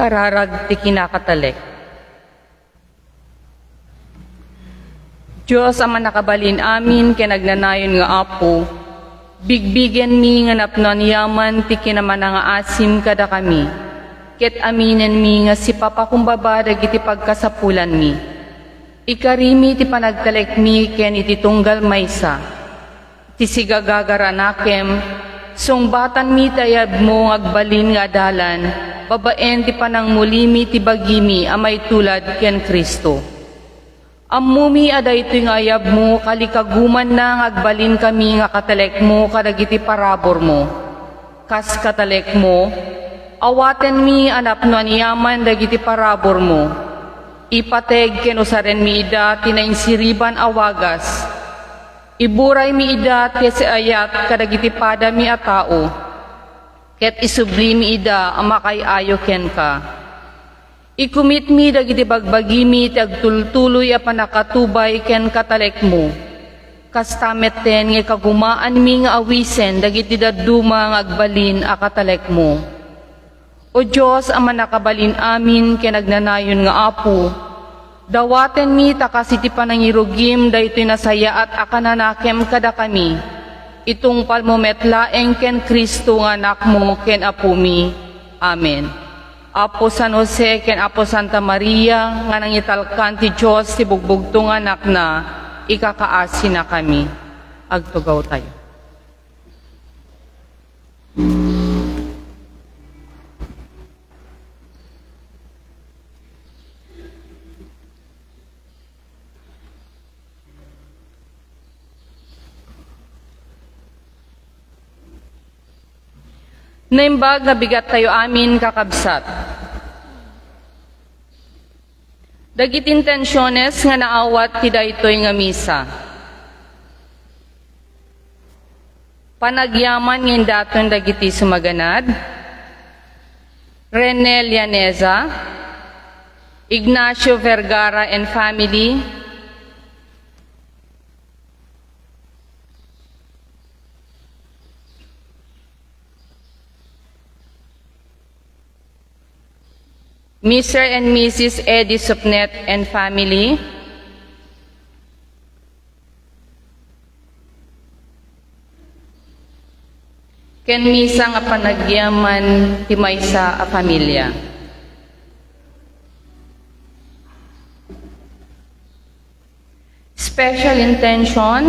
Kararag ti kinakatalek. Diyos ang manakabalin amin, kinagnanayon nga apo, bigbigen mi nga napnon yaman, ti kinaman nga asim kada kami, ket aminen mi nga si papakumbaba dagiti pagkasapulan mi. Ikarimi ti panagtalek mi, ken iti tunggal maysa, ti sigagagaranakem, sungbatan mi tayab mo ngagbalin nga adalan, babaen ti panangmulimi ti bagimi amay tulad ken Kristo. Ammumi aday ito'y ngayab mo, kalikaguman na ngagbalin kami nga katalek mo kadagiti parabor mo. Kas katalek mo, awaten mi anap no aniyaman dagiti parabor mo. Ipateg ken usaren mi ida tinainsiriban awagas. Iburay mi ida ti ayat kadagiti pada mi a tao. Ket isubli mi ida amakay ayo ken ka. Ikumit mi dagiti bagbagimi ti agtultuloy a panakatubay ken katalek mo. Kastamet ten nga kagumaan mi nga awisen dagiti dadduma nga agbalin a katalek mo. O Diyos ang manakabalin amin ken nagnanayon nga apo, dawaten mi takasiti panangirugim daytoy nasaya at akananakem kada kami. Itong palmometlaeng ken Kristo nga anak mo ken apo mi. Amen. Apo San Jose ken Apo Santa Maria nga nangitalkan ti Diyos ti bugbugtong anak na ikakaasi na kami. Agtugaw tayo. Naimbag nga bigat tayo amin kakabsat. Dagit intensyones nga naawat ti daytoy nga misa. Panagyaman ngin daton dagiti sumaganad. Rene Llaneza, Ignacio Vergara and family, Mr. and Mrs. Eddie Supnet and family, ken misa nga panagyaman ti maysa a pamilya. Special intention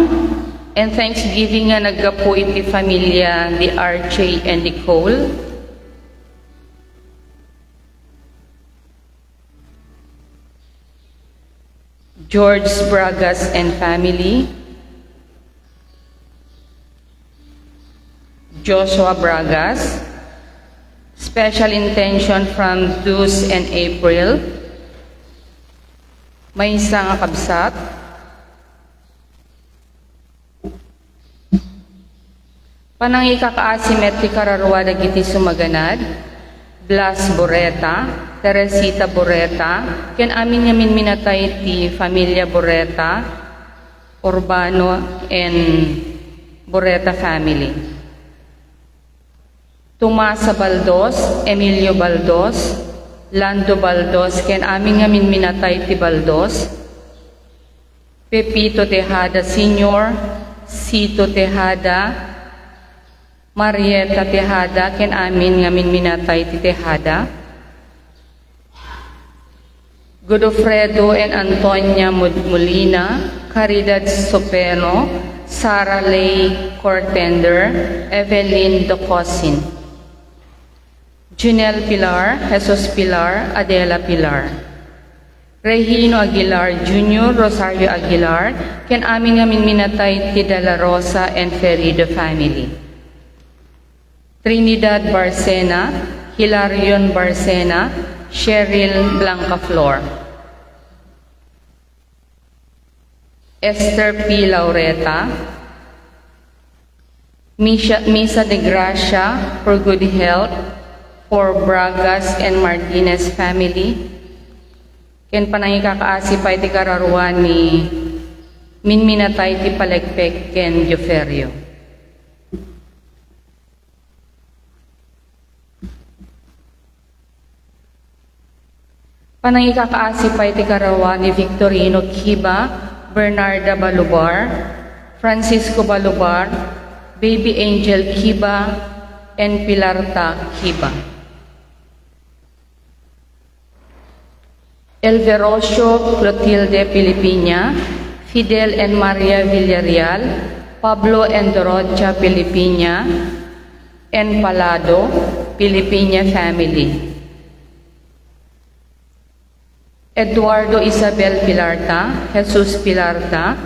and thanksgiving nga naggapu iti pamilya ni RJ and Nicole, George Bragas and family, Joshua Bragas, special intention from Duz and April, may isang kabsat, panangi kakaasimет ti kararwa dagiti sumaganad, Blas Boreta, Teresita Boreta, ken amin nga minatay ti familia Boreta, Urbano and Boreta family. Tomasa Baldos, Emilio Baldos, Lando Baldos, ken amin nga minatay ti Baldos, Pepito Tejada Sr., Sito Tejada, Marieta Tejada, ken amin nga minatay ti Tejada, Godofredo and Antonia Molina, Caridad Sopeno, Sara Lay Cortender, Evelyn Docosin, Junel Pilar, Jesus Pilar, Adela Pilar, Regino Aguilar Jr., Rosario Aguilar, ken amin nga minatay ti Dela Rosa and Ferido family. Trinidad Barcena, Hilarion Barcena, Cheryl Blanca Flor, Esther P. Laureta, Misa de Gracia for good health for Bragas and Martinez family, ken panangi kakaasipay ti kararwan ni minminatay ti palekpek ken Joferio. Panang ikakaasipay ti karawa ni Victorino Kiba, Bernarda Balubar, Francisco Balubar, Baby Angel Kiba, and Pilarta Kiba. Elverocio Clotilde Pilipina, Fidel and Maria Villarreal, Pablo and Dorocha Pilipina, and Palado, Pilipina family. Eduardo Isabel Pilarta, Jesus Pilarta,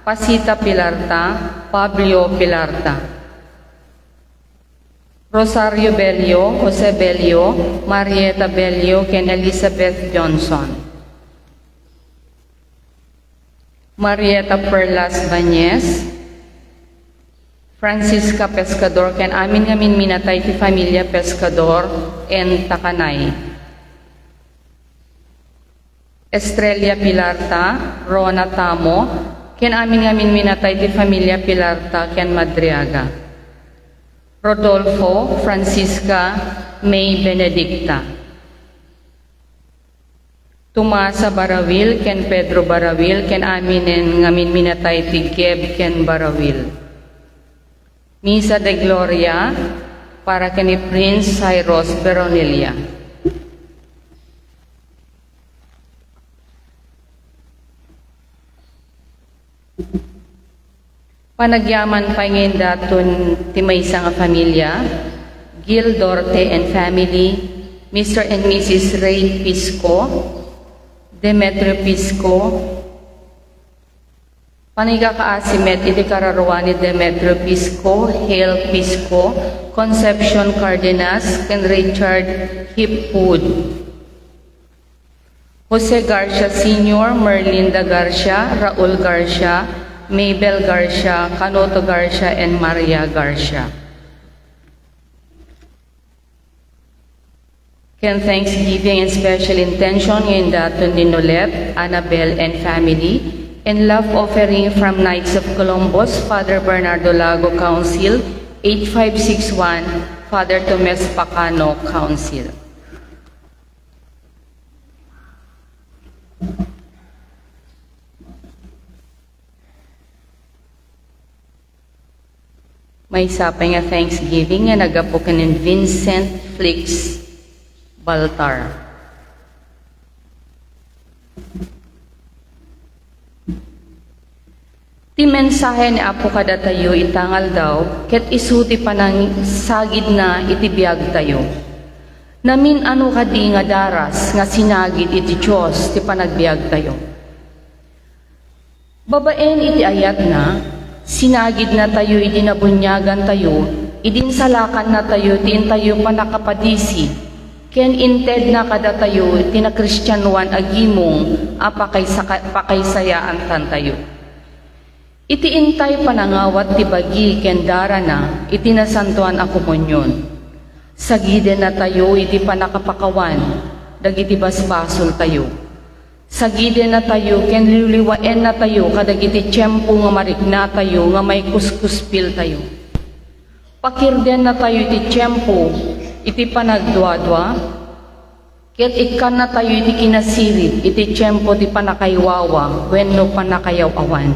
Pasita Pilarta, Pablo Pilarta. Rosario Bello, Jose Bello, Marieta Bello, and Elizabeth Johnson. Marieta Perlas Bañez, Francisca Pescador, ken amin ngamin minatay ti Familia Pescador and Takanay. Estrella Pilarta, Rona Tamo, ken amin ngamin minatay ti Familia Pilarta ken Madriaga. Rodolfo Francisca May Benedicta. Tomasa Barawil ken Pedro Barawil ken aminen ngamin minatay ti Geb ken Barawil. Misa de Gloria para ken ni Prince Cyrus Veronelia. Panagyaman pa ngayon daton ti maysa nga pamilya, Gil Dorte and family, Mr. and Mrs. Ray Pisco, Demetrio Pisco, panigakaasimet iti kararuan ni Demetrio Pisco, Hale Pisco, Concepcion Cardenas, and Richard Hipwood. Jose Garcia Sr., Merlinda Garcia, Raul Garcia, Mabel Garcia, Canoto Garcia, and Maria Garcia. Ken Thanksgiving and special intention in daton ni Nolet, Annabel, and family, and love offering from Knights of Columbus, Father Bernardo Lago Council, 8561, Father Tomes Pacano Council. May sapay nga Thanksgiving nga nagapo kanin Vincent Flix Baltar. Ti mensahe ni Apo kada tayo itangal daw, ket isuti panang sagid na iti biag tayo. Namin ano kadi nga daras nga sinagid iti Diyos ti panagbiag tayo. Babaen iti ayat na, sinagid na tayo, idinabunyagan tayo, idinsalakan na tayo, tin tayo panakapadisi, ken inted na kada tayo, tinakristiyanuan agimong, pakaysayaan tan tayo. Iti intay panangawat ti bagi, ken dara na, itinasantuan a komunyon. Sagiden na tayo, iti panakapakawan, dagiti basbasol tayo. Sagiden na tayo, ken liliwaen na tayo, kadagiti tiyempo nga marikna tayo, nga may kuskuspil tayo. Pakirden na tayo iti tiyempo, iti panagdwadwa, ket ikan na tayo iti kinasirip, iti tiyempo ti panakaywawa, wenno panakayaw-awan.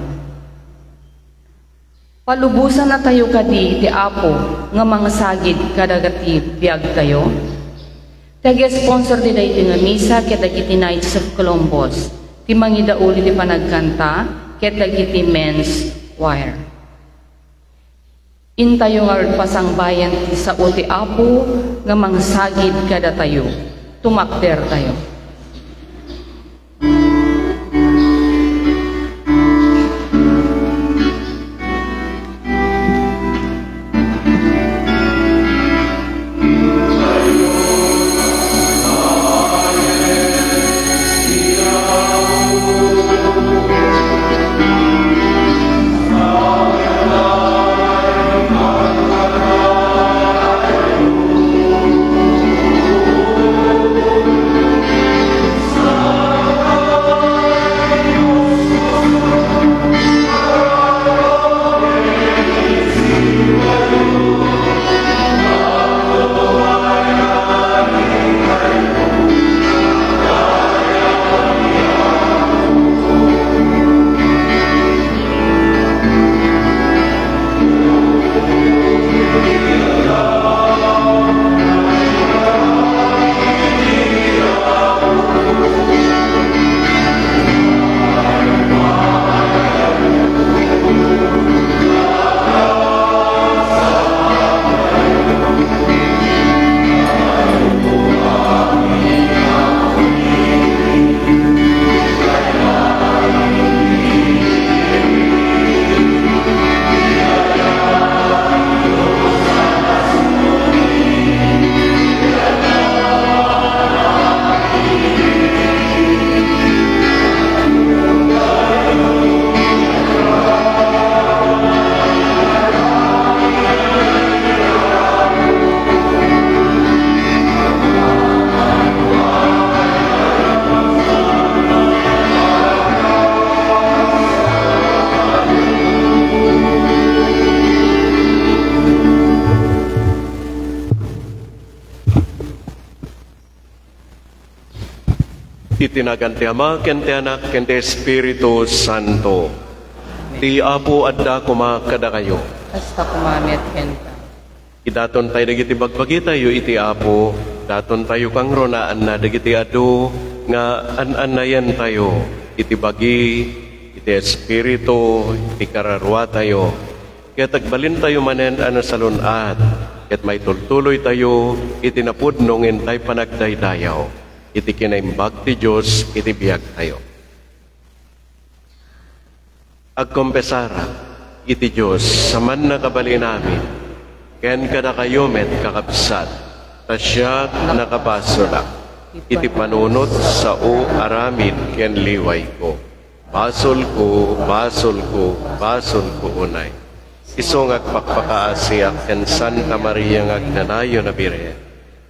Palubusan na tayo kadi, iti Apo, nga mga sagid kadagati biag tayo. Tag-sponsor di dahi nga misa ket dagiti Knights of Columbus. Ti mangidauli ti panagkanta ket dagiti men's choir. Intayo nga pasangbayan ti sao ti Apo nga mangsagid kada tayo. Tumakder tayo. Itinagan ti Ama, ken ti Anak, ken ti Espiritu Santo. Ti Apo adda kumakada kayo. Hasta kumami at kenta. Idaton tayo dagiti bagbagi tayo iti Apo, daton tayo kang ronaan na dagiti adu, nga an-anayan tayo, iti bagi, iti Espiritu, iti kararwa tayo. Kaya tagbalin tayo manen ano sa lunat, ket may tultuloy tayo, iti napudnongin tayo panagdaydayaw, iti kinaimbag ti Diyos, iti biyag tayo. Agkompesara, iti Diyos, saman na kabali namin, ken kada kayo met kakabsat, tasya nakabasolak, iti panunot sa o aramid ken liway ko. Basol ko, basol ko, basol ko unay. Isong agpakpakaasiak ken Santa Maria ngagnanayo na bire.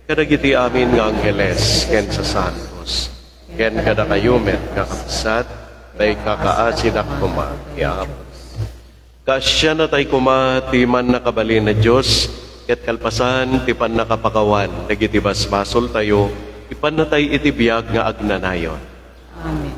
Kadagiti amin nga anggeles ken sa santos. Ken kada kayo met kakabsat, tay kakaasin kuma. Kasya na tay kuma ti man nakabali na Diyos, ket kalpasan ti pan nakapakawan, dagiti basbasol tayo, ipan na tay iti biyag nga agnanayon. Amen.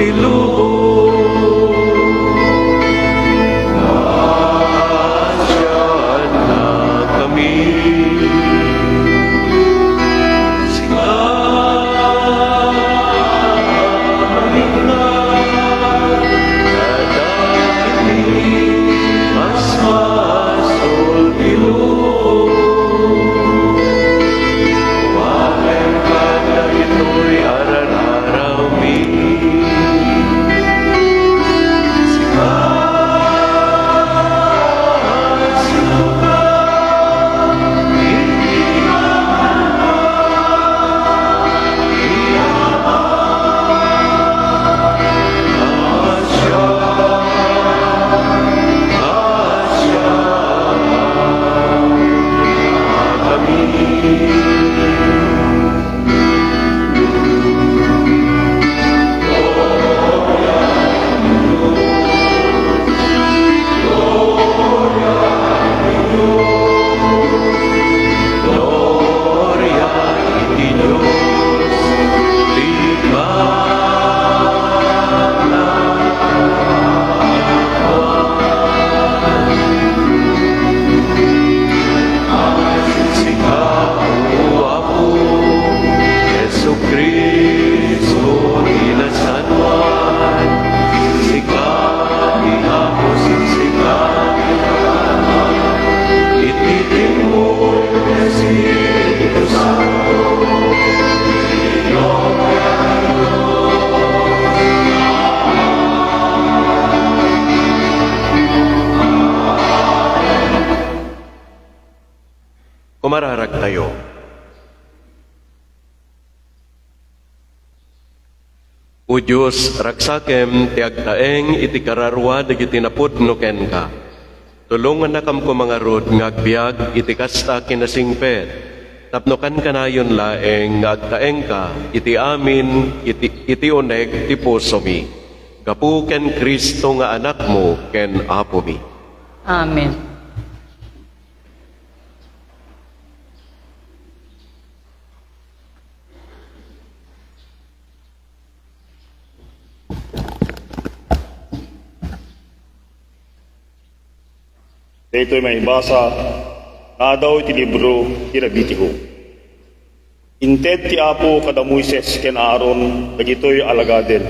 ilubog. Nasyan na kami. Singaling na kadakili, mas masol ilubog. Walang kada ito'y araw-araw mi. Gloria iti Diyos, Jesucristo inasanwan, sikati hapos sikati ititimuy Espiritu Santo. Kumararag tayo. O Diyos, ragsakem ti agtaeng iti kararwa dagiti napudno ken ka. Tulungan na kam ko mga rod nga agbiag iti kasta kinasingpet. Tapnokan kanayon laeng nga agtaeng ka iti amin iti uneg ti puso mi. Gapu ken Kristo nga anak mo ken apo mi. Amen. Ito'y may basa na daw iti libro ti Rabitiho. Inted ti Apo kada Moises ken Aaron dagitoy alagaden.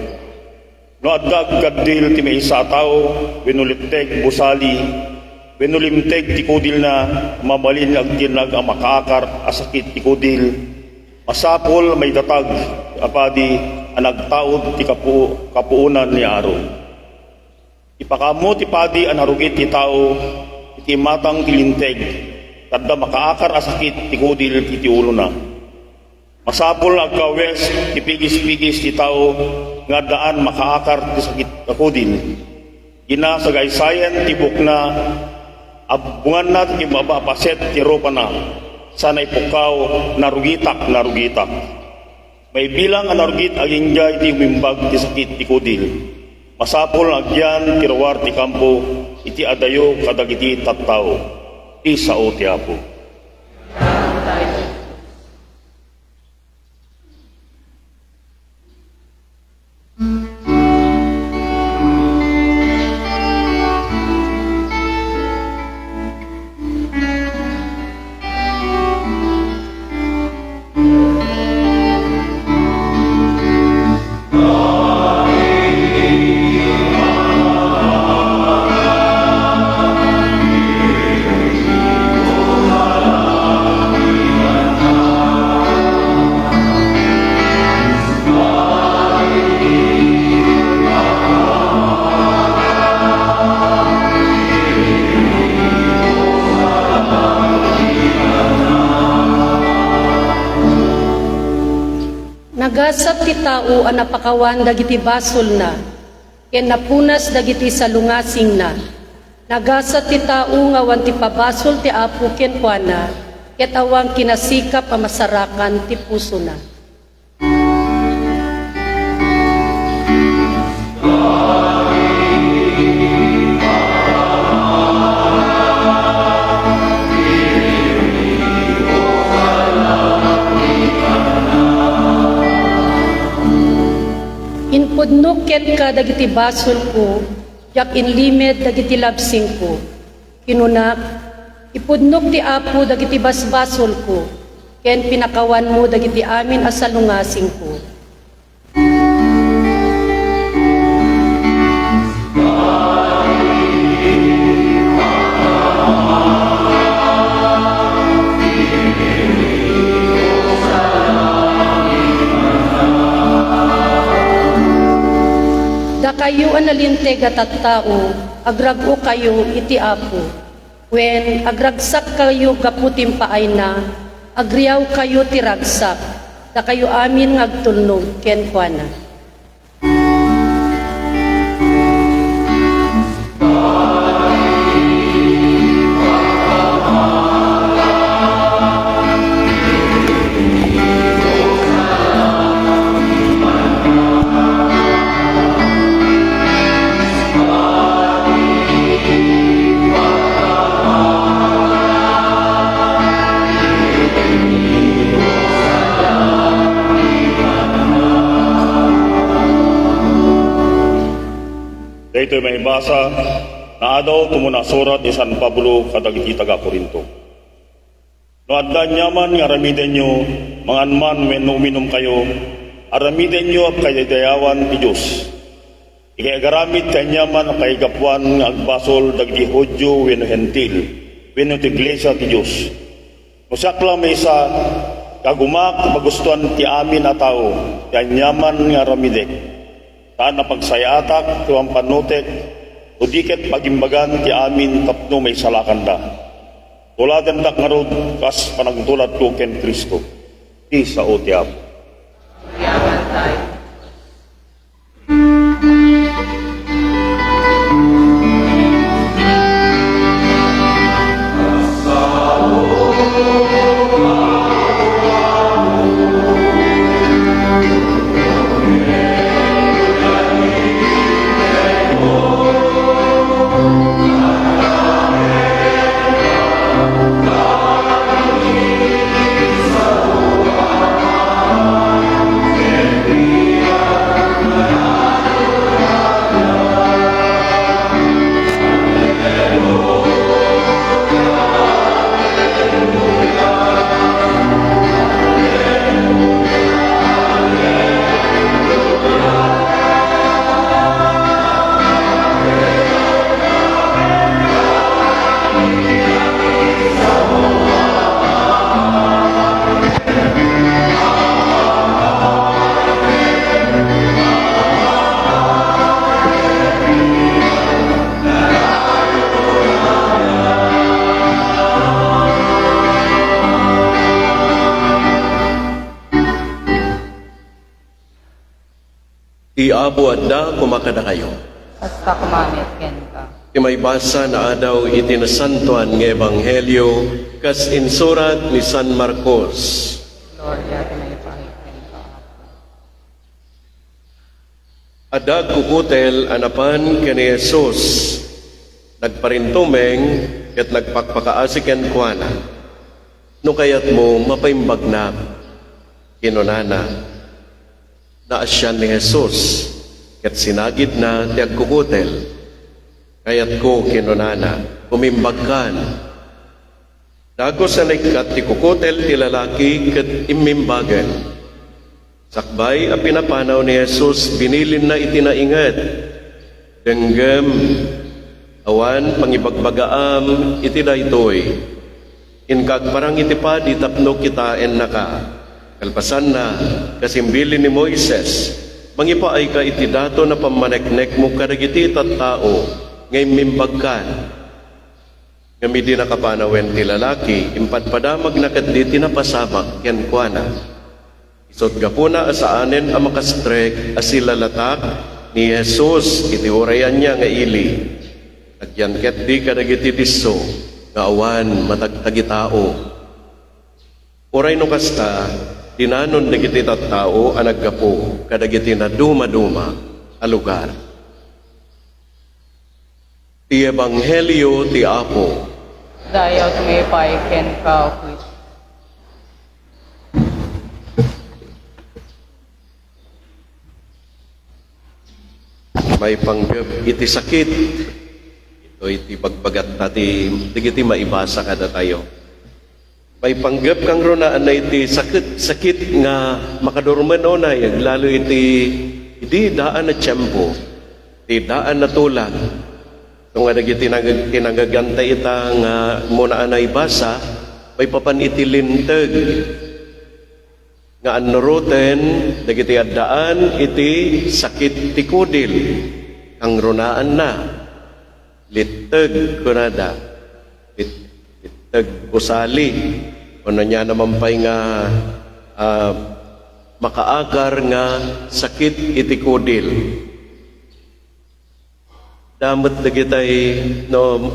No addag gaddil ti maysa a tao wenuliteg busali wenulimteg ti kudil na mabalin agtinag a makaakar a sakit ti kudil. Masapol may datag apadi a nagtaod ti kapuunan ni Aaron. Ipakamo ti padi a narugit ti tao iti matang tilinteg, tadda makaakar a sakit ti kudil iti ulo na. Masapol agkawes ti pigis-pigis ti tao nga daan makaakar ti sakit ti kudil. Ina sa gaysayan ti bukna, abungan na ti mabapaset ti ropa na, sanay pukaw narugitak. May bilang a narugit aginjay ti umimbag ti sakit ti kudil. Masapol agyan ti rawar ti kampo, iti adayo kadagiti tattao, ti sao ti Apo. Nagasat ti tao a napakawan dagiti basol na, ken napunas dagiti salungasing na. Nagasat ti tao nga wan ti pabasol ti Apo ken kuana, ket awang kinasikap a masarakan ti puso na. Inpudno ken ka dagiti basol ko, yak inlimed dagiti labsing ko. Kinunak, ipudnok ti Apo dagiti basbasol ko, ken pinakawan mo dagiti amin asalungasing ko. Da kayo analinteg at tao, agrago kayo iti Apo. When agragsak kayo gaputim paay na, agriyaw kayo ti ragsak, da kayo amin ngagtulnog ken kuana. Dito may basa na adaw tumuna surat ni San Pablo kadagiti taga Korinto. No addan nyaman nga aramiden nyo, mangan man when uminom kayo, aramiden nyo at kayadayawan ti Diyos. Ikayagaramit kanyaman ang kaygapuan nga agbasol dagiti Hodyo wenno Hentil, wenno ti Iglesia ti Diyos. Musakla may isa, kagumak magustuhan ti amin a tao, kanyaman nga aramidek. Taan na pagsayatak, tiwang panutek, o diket pagimbagan ti amin tapno may salakanda. Tuladan dak nga rod, kas panagtulad ko ken Kristo. Ti sa o ti Apo. Yaman tayo. Ti Apo adda kumakada kayo. Hasta kumamit ken ka. Ti may basa na adaw iti nasantuan nga ebanghelyo kas insurat ni San Marcos. Gloria tinaypay ken ka. Adda kukutel anapan ken ni Jesus. Nagparintumeng ket nagpakpakaasi ken kuana. No kayat mo mapaimbagnak kinunana. Naasyan ni Jesus, ket sinagid na ti agkukutel. Kayat ko kinunana, kumimbagkan. Dago sa naikat ti kukutel ti lalaki ket imimbagan. Sakbay a pinapanaw ni Jesus, binilin na itinaingat. Denggem, awan pangibagbagaam iti daytoy. Inkag parang iti pa di tapno kita en naka. Kalpasan na, kasimbili ni Moises, mangipaay ka iti dato na pamaneknek mo kadagiti tattao, ngay mimbagkan. Ngami di nakapanawen ti lalaki, impadpadamag na kaddi tinapasabak, yan kuana. Isot gapuna asaanen ang makastrek asilalatak ni Jesus, iti orayan niya nga ili. Agyan ket di kadagiti disso, nga awan matagtagi tao. Oray no kasta, dinanon dagiti tattao ang naggapo kadagiti na duma-duma a lugar. Ti Ebanghelyo ti Apo. Dayaw tumipay ken ka, Kristo. may panggap iti sakit. Ito iti bagbagat tati, digiti maibasa kada tayo. May panggap kang ronaan na iti sakit nga makadurman onay, lalo iti daan na tiyempo, iti daan na tulag. Kung nga nagiti tinagaganta ita nga muna anay basa, may papan iti lintag. Nga anuruten, dagiti addaan, iti sakit ti kudil. Ang runaan na, litag kunada, litag usali. Ano niya naman pa'y nga makaagar nga sakit iti kudil. Damot dagitay no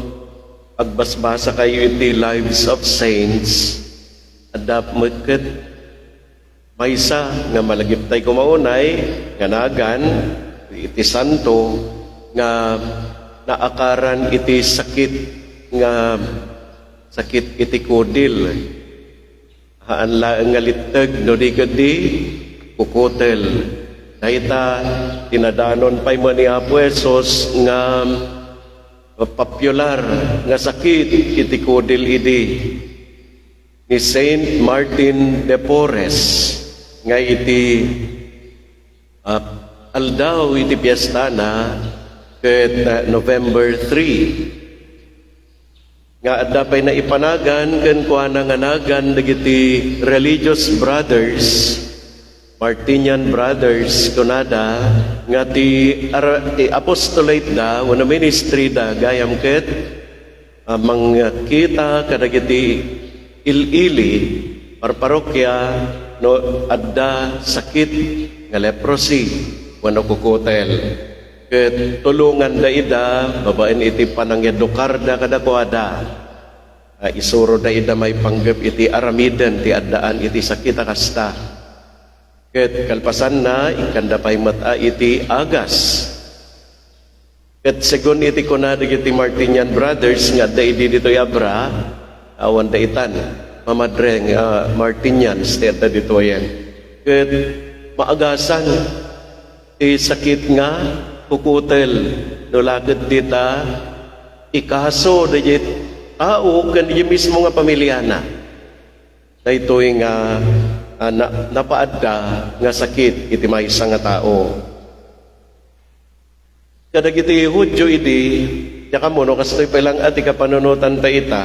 agbasbasa kayo iti Lives of Saints, adap meket maysa nga malagip tay kumaunay nga nagan iti santo nga naakaran iti sakit iti kudil. Haan laeng nga litag no di gadi kukutel. Dahita tinadanon pa'y mo ni Apo Esos nga popular nga sakit iti kudil idi ni Saint Martin de Porres nga iti aldaw iti piyesta na ket November 3 nga adda pay na ipanagan ken kuana nga nagan dagiti religious brothers, Martinian brothers kunada nga ti apostolate da wenno ministry da gayam ket mangkita kadagiti ilili parokya no adda sakit nga leprosy wenno kukutel ket tulungan da ida babaen iti panangyadukar da kadakwada isuro da ida may panggep iti aramiden ti addaan iti sakit kasta ket kalpasan na ikanda pay mata iti agas ket segun iti kunada iti Martinian brothers nga da idi dito yabra awan da itan mamadreng Martinians ti adda dito yan ket maagasan ti sakit nga kukutel no lakit dita ikaso dayit tao kan di mismo nga pamilyana daytoy nga napaadda nga sakit iti maysa nga tao kadagiti Hudyo idi yaka mo no kastoy pelang ati kapanunutan ta ita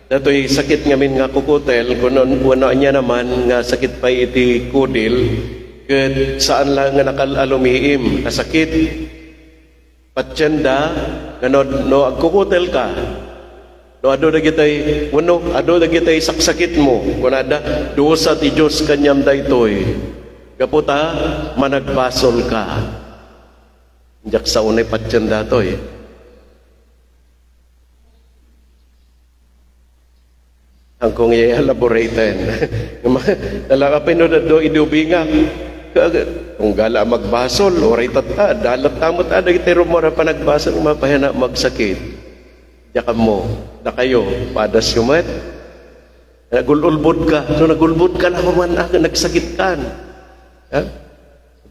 datoy sakit ngamin nga kukutel kuno niya naman nga sakit pa iti kudil ket saan lang nga nakalumiim nga sakit patyenda no agkukutel ka no ado dagitay wenno ado dagitay saksakit mo kunada dusa ti Dios kanyam daytoy kaputa managbasol ka jak sa unay patyenda toy ang kung i-elaboraten talaga pinodado idubinga kung gala magbasol oray tata dalat tamot ada itero mo na panagbasol mapahina magsakit yakam mo na kayo padas yumet nagululbod ka no nagulbod ka na man nagsakit kan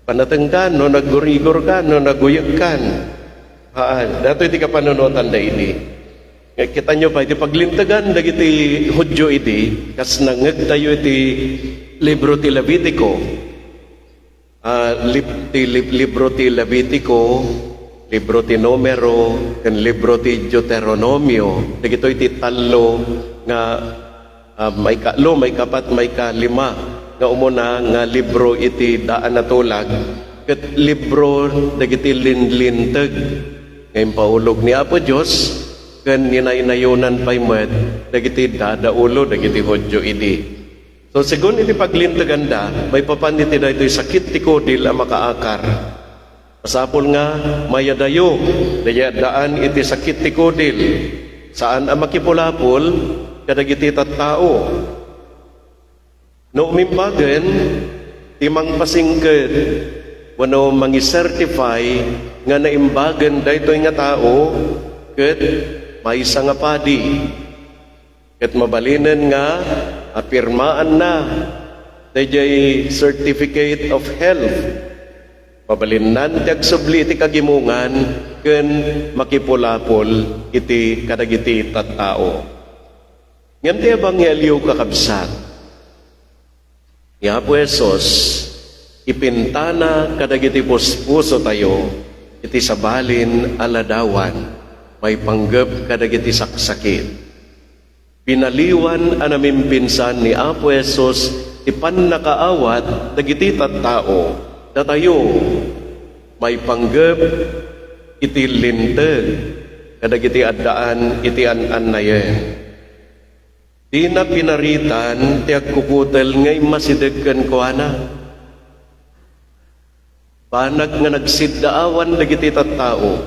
panatengkan no nagurigor ka no naguyag kan dato iti kapanunutan da ini kita nyo pa iti paglintagan dagiti Hudyo iti kas nangeg tayo iti libro ti Levitico libro ti Levitico libro ti Numero ken libro ti Deuteronomio dagito iti talo nga may kaatlo may kapat may kalima nga umuna nga libro iti daan na tulag ket libro dagiti linlinteg ngayon paulog ni Apo Dios ken ninaynayonan pay met dagiti dadaulo dagiti Hudyo idi. So segun iti paglintaganda may papaniti daytoy sakit ti kudil a makaakar. Pasapol nga mayadayo dayadaan iti sakit ti kudil saan a makipulapol kadagiti tattao. No umimpagen timang pasingked wenno mangi-certify nga naimbagen daytoy nga tao ket maysa nga padi ket mabalinen nga apirmaan na dayjay certificate of health Pabalinnan ti agsubli iti kagimungan ken makipulapol iti kadagiti tattao. Ngem ti ebanghelyo kakabsat. Ni Apo Jesus ipintana kadagiti puspuso tayo iti sabalin aladawan may panggep kadagiti saksakit. Pinaliwan anamin pinsan ni Apo Jesus ipan nakaawat dagiti tattao datayo may panggep iti linteg kadagiti addaan iti an-anayen. Di na pinaritan ti agkukutel ngay masidegken kuana. Panag nga nagsiddaawan dagiti tattao.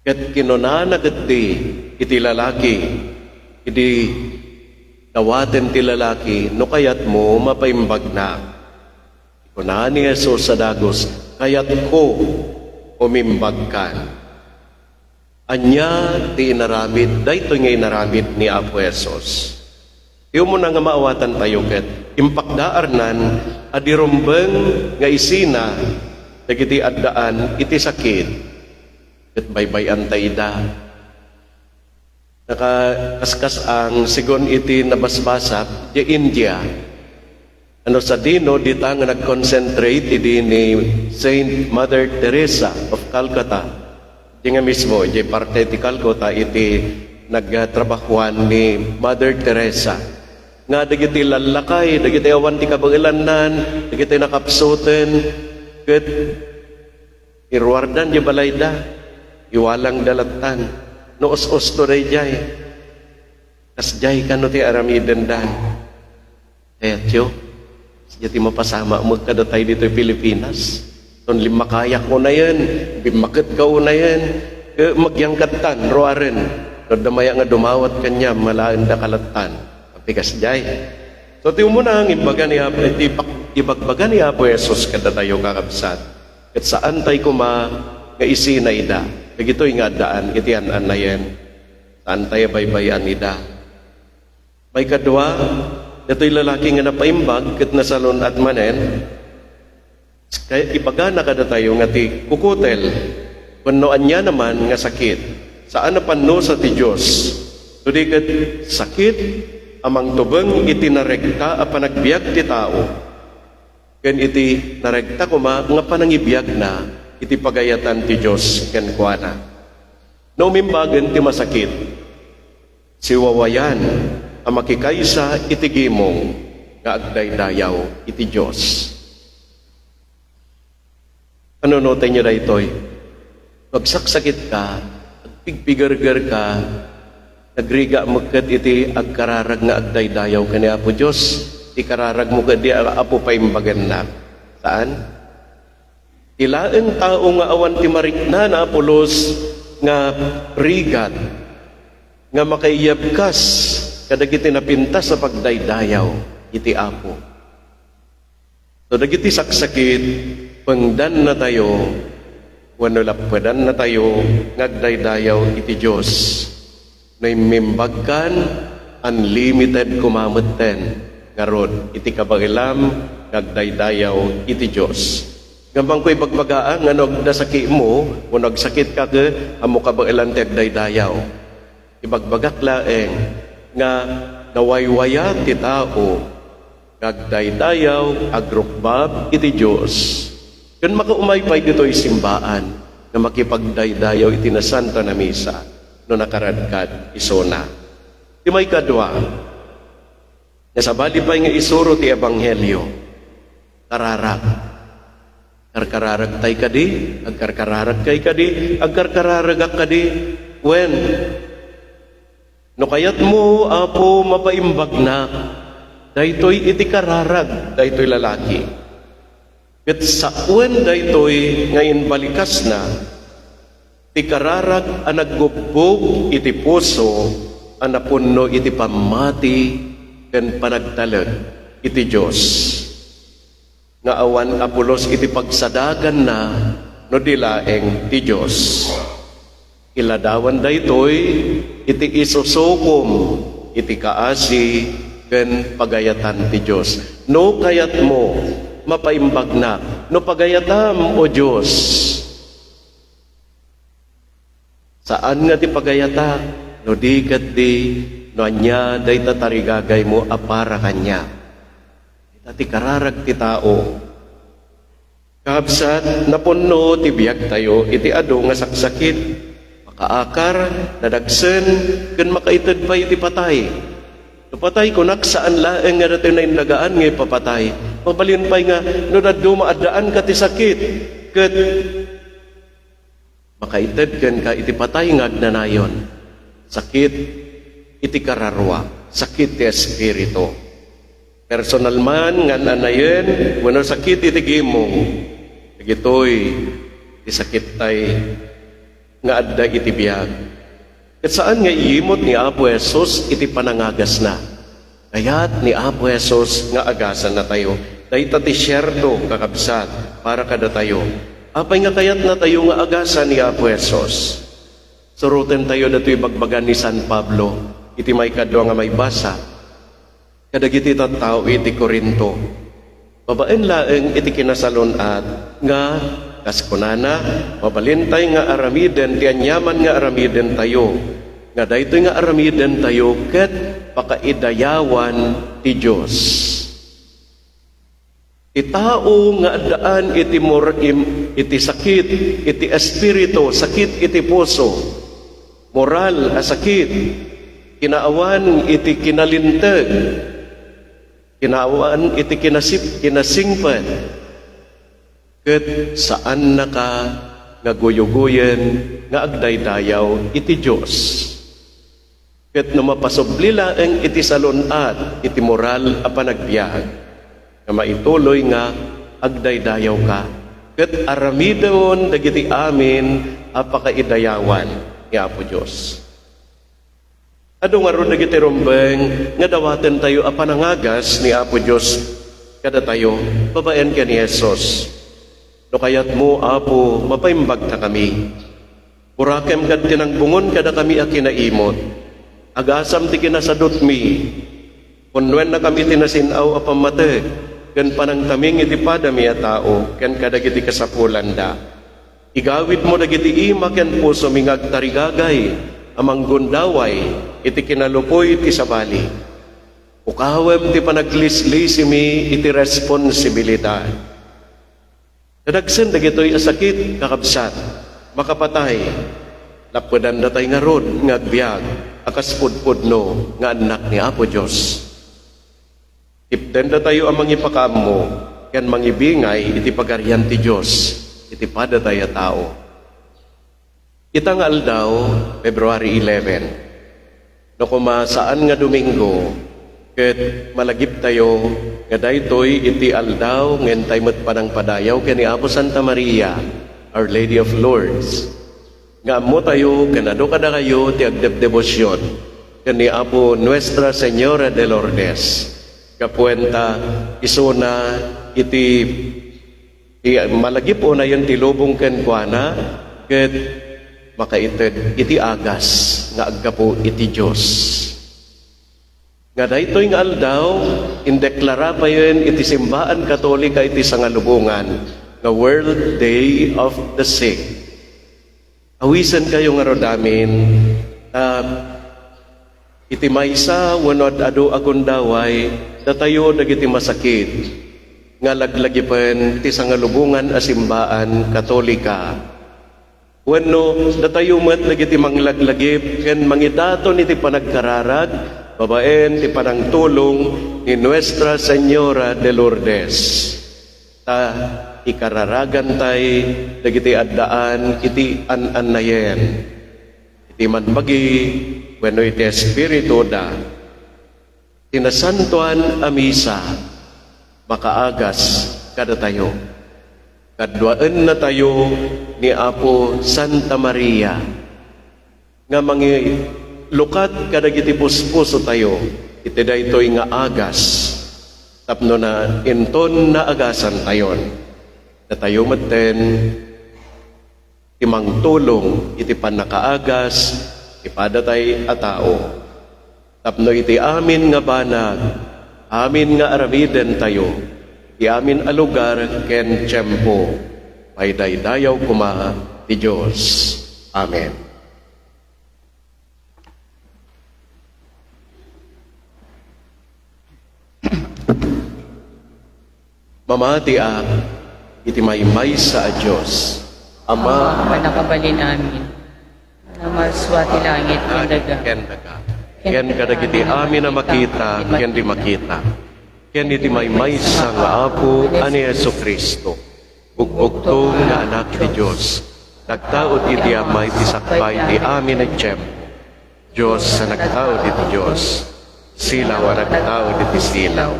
Ket kinunana gati iti lalaki, iti dawaten ti lalaki, no kayat mo mapaimbag na. Kunana ni Jesus sa dagos, kayat ko umimbag kan. Anya ti inaramid, daytoy nga inaramid ni Apo Jesus. Iyo mo na nga maawatan tayo ket, impakdaarnan, adirumbeng nga isina, dagiti addaan, iti sakit, ket baybayan tayo da. Nakakaskas ang sigon iti nabasbasak, di India. Ano sa dino, dita nga nag-concentrate iti ni Saint Mother Teresa of Calcutta. Di nga mismo, di parte ti Calcutta, iti nagtrabahuan ni Mother Teresa. Nga dagiti lalakay, dagiti awan ti kabangalanan, dagiti nakapsuten, ket irwardan di balayda, iwalang dalatan, no os-os to day jay. Kas jay ka no ti aramiden dan. Etyo, siya ti mapasama mo kadatay dito Pilipinas. Ton limakayak ko na yan, bimakit ka na yan, magyangkatan, roaren. Ton damaya nga dumawat kanya, malaan da kalatan. Papikas jay. So tiyo mo na ang ibagbaga ni Apo Jesus kada tayo kakabsat. At saan tayo kuma nga isina ida. Kagito'y nga daan, itian-an na yan. Saan tayo baybayan ida. May kadwa, ito'y lalaki nga napaimbag, kat nasalon at manen, kaya ibaga na kada tayo nga ti kukutel, kunoan niya naman nga sakit. Saan na panno sa ti Diyos? Tudi kat sakit, amang tubeng iti naregta a panagbiag ti tao. Ken iti naregta kuma nga panangibiyag na iti pagayatan ti Diyos ken kuana. No mimbagen ti masakit, siwawayan a makikaysa iti gimong nga agdaydayaw iti Diyos. Ano notay nyo na ito'y? Magsaksakit ka, pigpigargar ka, nagriga magkat iti agkararag nga agdaydayaw ka ni Apo Diyos, ikararag mo ka di Apo paimbagan na. Saan? Ilaan tao nga awan ti marikna na Apolos nga rigat, nga makaiyabkas, kadagiti napintas sa pagdaydayaw, iti Apo. So dagiti saksakit, pangdan na tayo, wano lapadan na tayo, ngagdaydayaw iti Diyos. Na imimbagkan, unlimited kumamutten, ngarod, iti kabagilam, ngagdaydayaw iti Diyos. Gambang ko'y bagbagaan, nga nagdasaki mo, kung nagsakit ka ka, amo kabagilan ti agdaydayaw. Ibagbagak laeng, nga nawaywaya ti tao, ngagdaydayaw, agrukbab iti Diyos. Kung makaumaypay dito'y simbaan na makipagdaydayaw iti na Santa na Misa no nakaradkad isona. Di may kadwa, nasabali pa nga isuro ti Ebanghelyo, kararag. Karkararag tay kadi, agkarkararag kay kadi, agkarkararagak kadi, when? No kayat mo, Apo, mapaimbag na, daytoy iti kararag, daytoy lalaki. Ket sa uwan daytoy ngayon balikas na, ti kararag ang naggubog iti puso, ang napunno iti pamati, ken panagtalag iti Diyos. Nga awan Apolos iti pagsadagan na, no dilaeng ti Diyos. Iladawan daytoy, iti isusukom, iti kaasi, ken pagayatan ti Diyos. No kayat mo, mapaimbag na. No pagayatam, O Diyos. Saan nga ti pagayata? No di kat di, no anya day tatarigagay mo apara kanya. Iti kararag ti tao. Kabsat, napunno ti biyag tayo, iti ado nga saksakit. Makaakar, nadagsen, gan makaitad pa iti patay. No patay ko saan laeng nga natin na inlagaan nga ipapatay. Mabalin pa nga, no naddo maadaan ka ti sakit. Kat makaitad kan ka iti patay nga agnanayon. Sakit iti kararwa, sakit ti espiritu. Personal man nga nanayen, wano sakit iti gimong. Gitoy ti sakit tay nga adda iti biyag. Kat saan nga iimot ni Apo Jesus iti panangagas na. Kayat ni Apo Jesus nga agasan na tayo. Dahita ti syerto kakabsat para kada tayo. Apay nga kayat na tayo nga agasan ni Apo Jesus. Surutin tayo dato'y bagbagan ni San Pablo. Iti may kadwa nga may basa. Kadagiti tattao iti Korinto. Babaen laeng iti kinasalon at nga kaskunana, mabalintay nga aramiden, ti anyaman nga aramiden tayo. Nga daytoy nga aramiden tayo, ket pakaidayawan ti Diyos. Itao nga adaan iti sakit, iti espiritu, sakit iti puso, moral a sakit, kinaawan iti kinalintag, kinaawan iti kinasingpan, ket saan na ka nga guyuguyen nga agdaydayaw iti Diyos. Ket no mapasoblila ang iti salunat iti moral a panagbiag nga maituloy nga agdaydayaw ka. Ket aramidon dagiti amin a pakaidayawan ni Apo Diyos. Ado nga ron dagiti rumbeng nga dawaten tayo a panangagas ni Apo Diyos kada tayo babaen ka ni Jesus. No kayat mo, Apo, mapaimbag ta kami. Urakem kad tinangbungon kada kami a kinaimot. Agasam ti kinasadot mi. Kunwen na kami tinasinaw a pamateg. Ken panang taming iti padami a tao, ken kadagiti kasapulan da. Igawid mo dagiti ima ken puso mingag tarigagay, amang gundaway, iti kinalupoy iti sabali. Ukawem ti panaglislis mi iti responsibilidad. Kadagsen dagitoy asakit kakabsat, makapatay, lapudan na tayo nga rod, nga agbyag, akas pudpudno, nga anak ni Apo Diyos. Ipden na tayo amang ipakam mo, yan mangibingay, iti pagarian ti Diyos, iti padatay a tao. Itang aldaw, February 11, no kumasaan nga Domingo, ket malagip tayo, nga daytoy iti aldaw, ngentay met panang padayaw, kani Apo Santa Maria, Our Lady of Lourdes. Nga mo tayo, kanado kada kayo, ti agdebdebosyon, kani Apo Nuestra Señora de Lourdes. Kapuenta, isuna, iti malagip o na yun ti lubong kenkwana, ket makaited iti agas, nga aggapo iti Diyos. Nga daytoy nga aldaw, indeklara pa yun iti simbaan katolika iti sangalubungan, nga World Day of the Sick. Awisan kayo nga rodamin, iti maysa wenno adu agundaway, datayo dagiti masakit, nga laglagipen iti sangalubungan a simbaan katolika. Wenno datayo met dagiti manglaglagip ken mangidaton iti panagkararag, babaen ti panangtulong ni Nuestra Señora de Lourdes. Ta ikararagan tay dagiti addaan iti an-anayen. Iti manbagi wenno iti espiritu da. Tinasantuan a misa makaagas kada tayo. Kadwaan na tayo ni Apo Santa Maria nga lukat kadagiti puspuso tayo, iti daytoy nga agas, tapno na inton na agasan tayon, na tayo maten, imang tulong, iti panakaagas, ipadatay a tao, tapno iti amin nga banag, amin nga aramiden tayo, ti amin a lugar ken tiyempo, paydaydayaw kuma ti Diyos. Amen. Mamati iti maymay sa Diyos, Ama, Manakabalin amin. Namaswati langit yung daga. Ken kadagiti amin na makita, ken di makita. Ken iti maymay sa nga apo ani Yesu Kristo. Bugbugtong nga anak ti Diyos. Nagtaod iti amay ti sakbay ti amin na tiyempo. Diyos sa nagtaod iti Diyos. Silaw ang nagtaod iti silaw.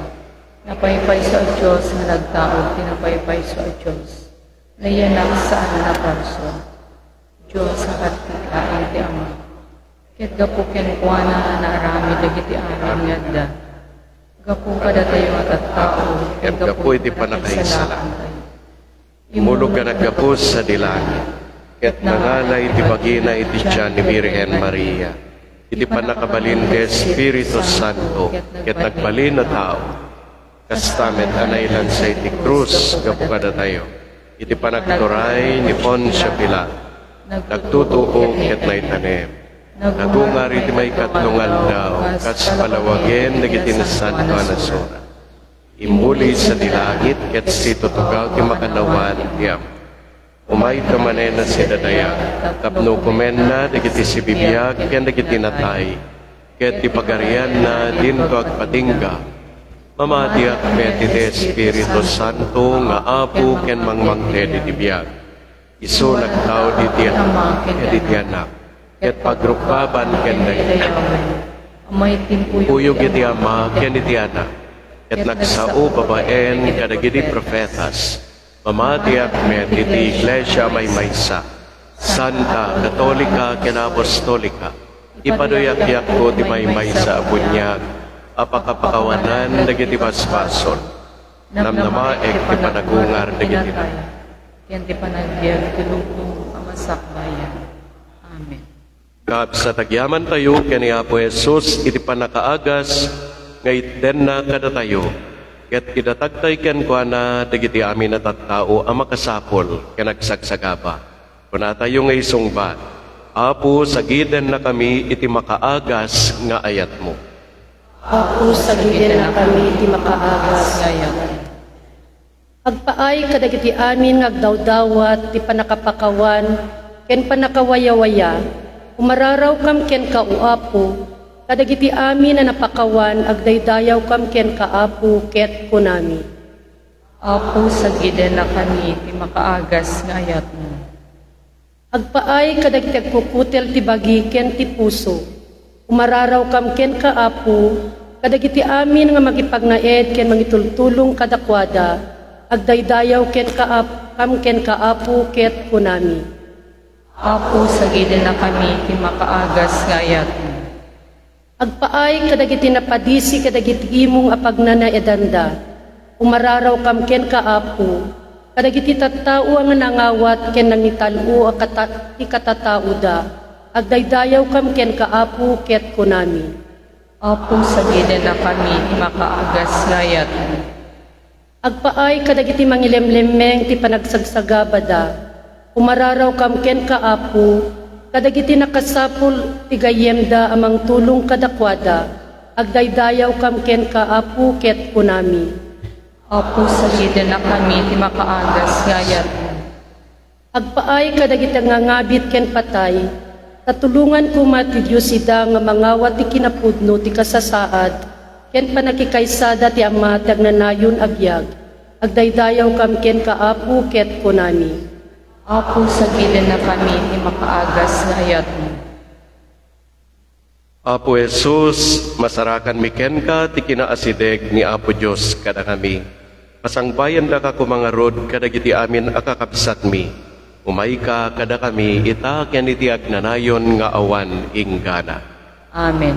Napaypay sa Diyos nga nagtaod, tinapaypay sa Diyos. Nayanak sa na parso. Diyos sa katikain ti Ama. Ket gapu ken kuana na arami dagiti amin ngada. Gapu kada tayo tattao, Ket gapu iti panakaisala. Imulog ka nagkapos sa dilangit. Ket nangalay iti bagina iti tiyan ni Virgen Maria. Iti panakabalin ti Espiritu Santo. Ket nagbalin na tao. Kastamet anaylan sa iti krus, gapu kada tayo. Iti panagturay ni Poncio Pilato. Nagtutuo ket naitanem. Nagungar iti may katlungal daw, kas palawagen dagiti nasanto anasura. Imuli sa dilangit ket si tutugaw ti makanawan ti Ama. Umay kamanen na si dadayag, tapno kumen na dagiti si bibiyag ken dagiti natay, ket ti pagarian na dinto agpatingga. Mamatiak met iti Espiritu Santo nga apo ken mangmangted iti biyag. Isu nagtaod iti Ama ket iti Anak, ket pagrupaban ken dagiti. Amay Uyog iti Ama ken iti Anak, ket nagsao babaen kadagiti profetas. Mamatiak met iti Iglesia may maysa, Santa, Katolika, ken Apostolika. Ipaduyak-yak ko ti may maysa abunyag, apakapakawanan dagiti basbason. Namnamaek ti panagungar dagiti na. Ken ti panagbiag ti lubong amasakbayan. Amen. Kap sa tagyaman tayo, ken ni Apo Jesus, iti panakaagas, ngay den na kada tayo. Ket idatag tayo ken kuana dagiti amin na tattao ang makasapol ken nagsagsagaba. Kuna tayo ngay sungbat, Apo, sagiden na kami iti makaagas nga ayat mo. Apo, sagiden na kami iti makaagas. Agpaay kadagiti amin ngagdawdawat ti panakapakawan ken panakawayawaya. Umararaw kam ken kauapo, kadagiti amin na napakawan agdaydayaw kam ken kaapo ket kunami. Apo, sagiden na kami ti makaagas nga ayat mo. Agpaay kadagiti agkukutel ti bagi ken ti puso. Umararaw kam ken kaapo, kadagiti amin nga magipagnaed ken mangitultulong kadakwada. Agdaydayaw ken kam ken kaapo ket kunami. Apo, sagiden na kami ti makaagas nga ayat mo. Agpaay kadagiti napadisi kadagiti imong apagnanaedanda. Umararaw kam ken kaapo, kadagiti tattao ang nangawat ken nangitalu a katatao da. Agdaydayaw kam ken kaapo ket kunami. Apo, sagiden na kami ti makaagas nga ayat mo. Agpaay kadagiti mangilemlemeng ti panagsagsagabada. Umararaw kam ken kaapo, kadagiti nakasapul ti gayemda amang tulong kadakwada. Agdaydayaw kam ken kaapo ket kunami. Apo, sagiden na kami ti makaagas nga ayat mo. Agpaay kadagiti ngangabit ken patay. Tatulungan ko ti Diyos ida nga mangawat ti kinapudno ti kasasaad. Ken panakikaysada ti Ama ti agnanayon agbyag. Agdaydayaw kam ken kaapo ket kunami. Apo, sagiden na kami ti makaagas nga ayat mo. Apo Jesus, masarakan mi ken ka ti kinaasideg ni Apo Dios kada kami. Pasangbayan da ka kumangarod kadagiti amin akakabsat mi. Umay ka kada kami ita ken iti agnanayon nga awan inggana. Amen.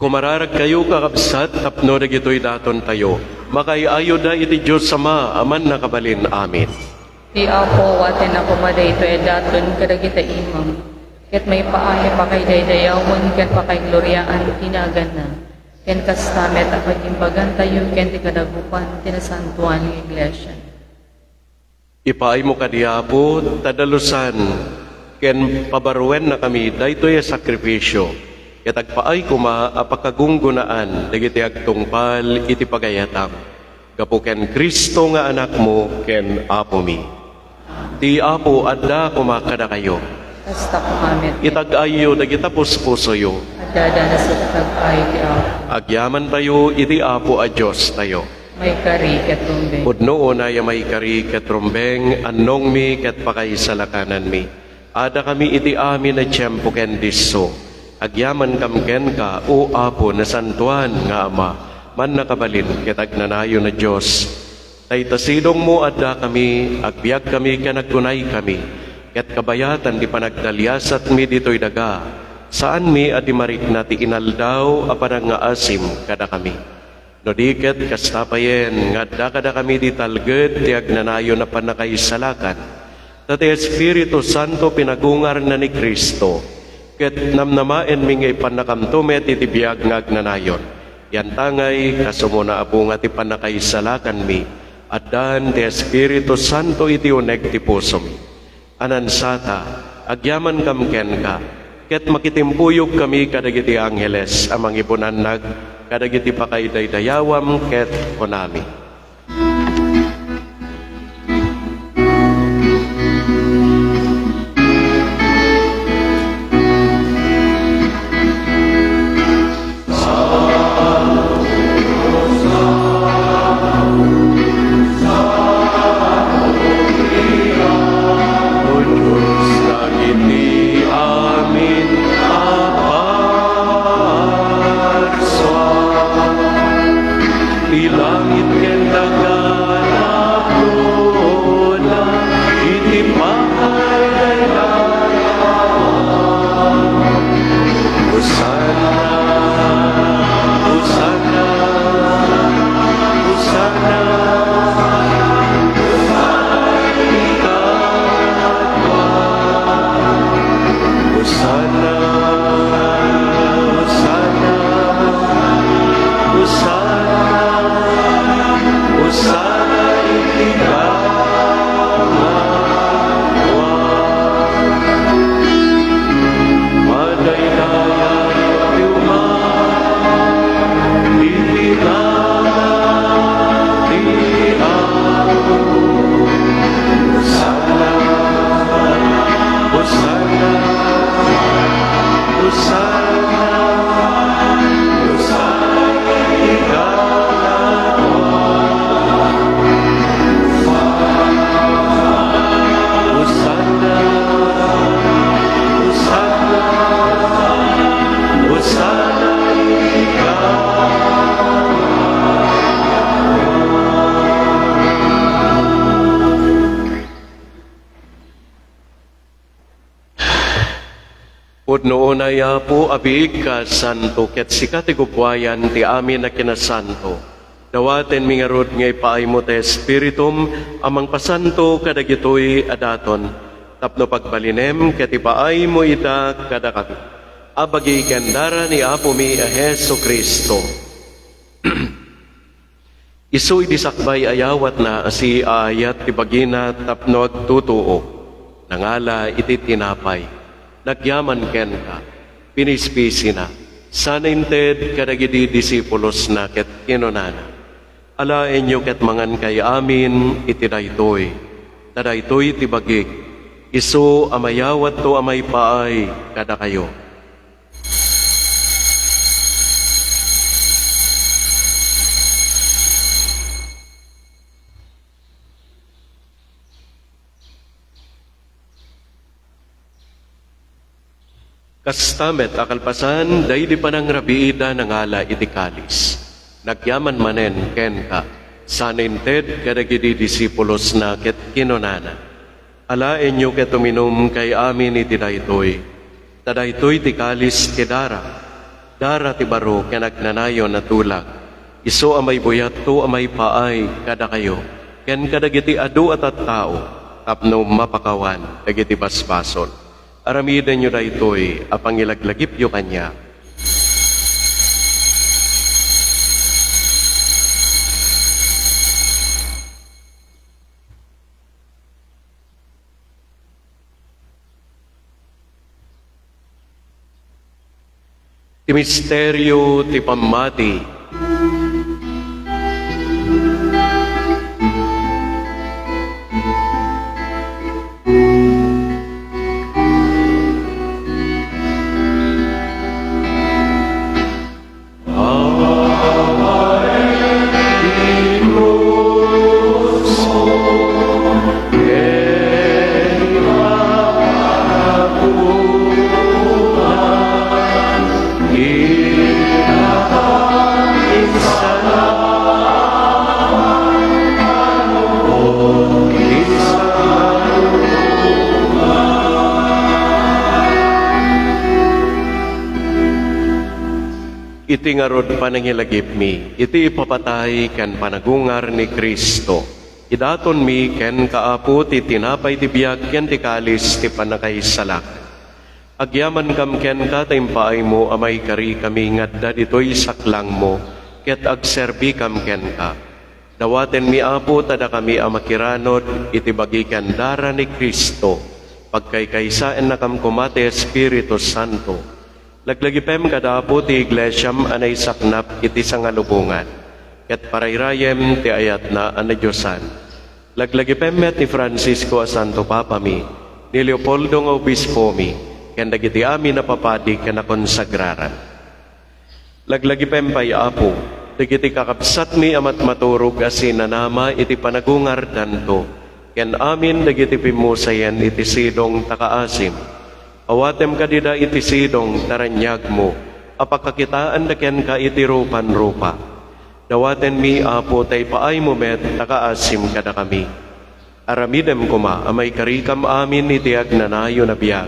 Kumararag kayo kakabsat, tapno na gito'y daton tayo. Makaiayo da iti Diyos sama, aman nakabalin amin. Di apo, waten ako maday to edaton kadagita imam. Ket may paay pa kay daydayawon, ket pa kay gloryaan tinagan na. Ken kastamet at pagimbagan tayo, ken ti kadagupan, tinasantuan ng iglesia. Ipaay mo kadiapo, tadalusan, ken pabaruen na kami, daytoy sakripisyo. Katagpaay kuma apakagunggunaan, dagiti agtungpal iti pagayatam. Gapo ken Kristo nga anak mo, ken Apo mi. Di Apo adda kumakada kayo. Kasta ko amet. Itag-ayo dagita puspusoyo. Adada na sa tatagpay ti apo. Agyaman tayo iti Apo a Diyos tayo. May kari ket rumbe. Pudno na ya may kari ket rumbeng, annong mi ket pakaisalakanan mi. Ada kami iti amin na tiyempo ken disso. Agyaman kamken ka, o Apo na santuan nga Ama, man nakabalin ket agnanayo na Diyos. Taytasidong mo adda kami, agbiag kami ken agkunay kami, ket kabayatan di panagdalyasat mi ditoy daga, saan mi adi marik na ti inaldaw apanang nga asim kada kami. No diket kastapayen, nga adda kada kami di talged ti agnanayo na panakaisalakan, tati Espiritu Santo pinagungar na ni Kristo, ket namnamaen mi nga ipanakamtumet iti biag nga agnanayon. Yan tangay kasumuna apo nga ti panakaisalakan mi, addan ti Espiritu Santo iti uneg ti puso mi. Anansata, agyaman kamken ka, ket makitimbuyog kami kadagiti angheles amang ipunannag, kadagiti pakaidaydayawam ket konami. Pudno unay Apo abig ka santo ket sika ti gubwayan ti amin na kinasanto. Dawaten mi nga rod ngay paay mo te espiritum amang pasanto kadagitoy adaton. Tapno pagbalinem ket ipaay mo ita kada kami. Abagi gandara ni Apo mi a Heso Kristo. Isoy disakbay ayawat na asi ayat ti bagina tapno agtutuo. Nangala iti tinapay. Nagyaman ken ka, pinispisi na, sana inted kadagiti disipulos na ket kinunana. Alaen nyo ket mangan kay amin iti daytoy, tadaytoy ti bagik, iso amayawat to amay paay kada kayo. Kastamet akalpasan, day di pa ng rabiida ng ala iti kalis. Nagyaman manen ken ka, saninted kadagidi disipulos na ket kinunana. Alaen nyo ket uminom kay amin iti daytoy. Tadaytoy ti kalis ti dara. Dara ti baro ken agnanayon na tulag. Iso amay buyat to amay paay kada kayo. Ken kadagiti adu at tao, tapno mapakawan dagiti basbason. Aramiden nyo daytoy, apang ilaglagip yo kanya. Ti misteryo ti pamati. Iti nga rod panangilagip mi, iti ipapatay ken panagungar ni Kristo. Idaton mi ken kaapo ti tinapay ti biag ken ti kalis ti panakaisalak. Agyaman kam ken katimpaay mo amay kari kami ngadda ditoy saklang mo, ket agserbi kam ken ka. Dawaten mi Apo tada kami amakiranod iti bagikan dara ni Kristo, pagkaykaysaan na kam kumate Espiritu Santo. Laglagipem kadapo ti iglesyam anay saknap iti sangalubungan. Ket parayrayem ti ayat na anadyosan. Laglagipem met ni Francisco a Santo Papa mi, ni Leopoldo nga Obispo mi, ken dagiti amin na papadi ken nakonsagraran. Laglagipem pay Apo, dagiti kakabsat mi amat maturog asin nanama iti panagungar danto, ken amin dagiti pimusayan iti sidong takaasim. Awatem kadida iti sidong taranyag mo, apakakitaan na ken ka iti rupan-rupa. Dawaten mi Apo tay paay mo met nakaasim kada kami. Aramidem kuma amay karikam amin iti agnanayo na biyag.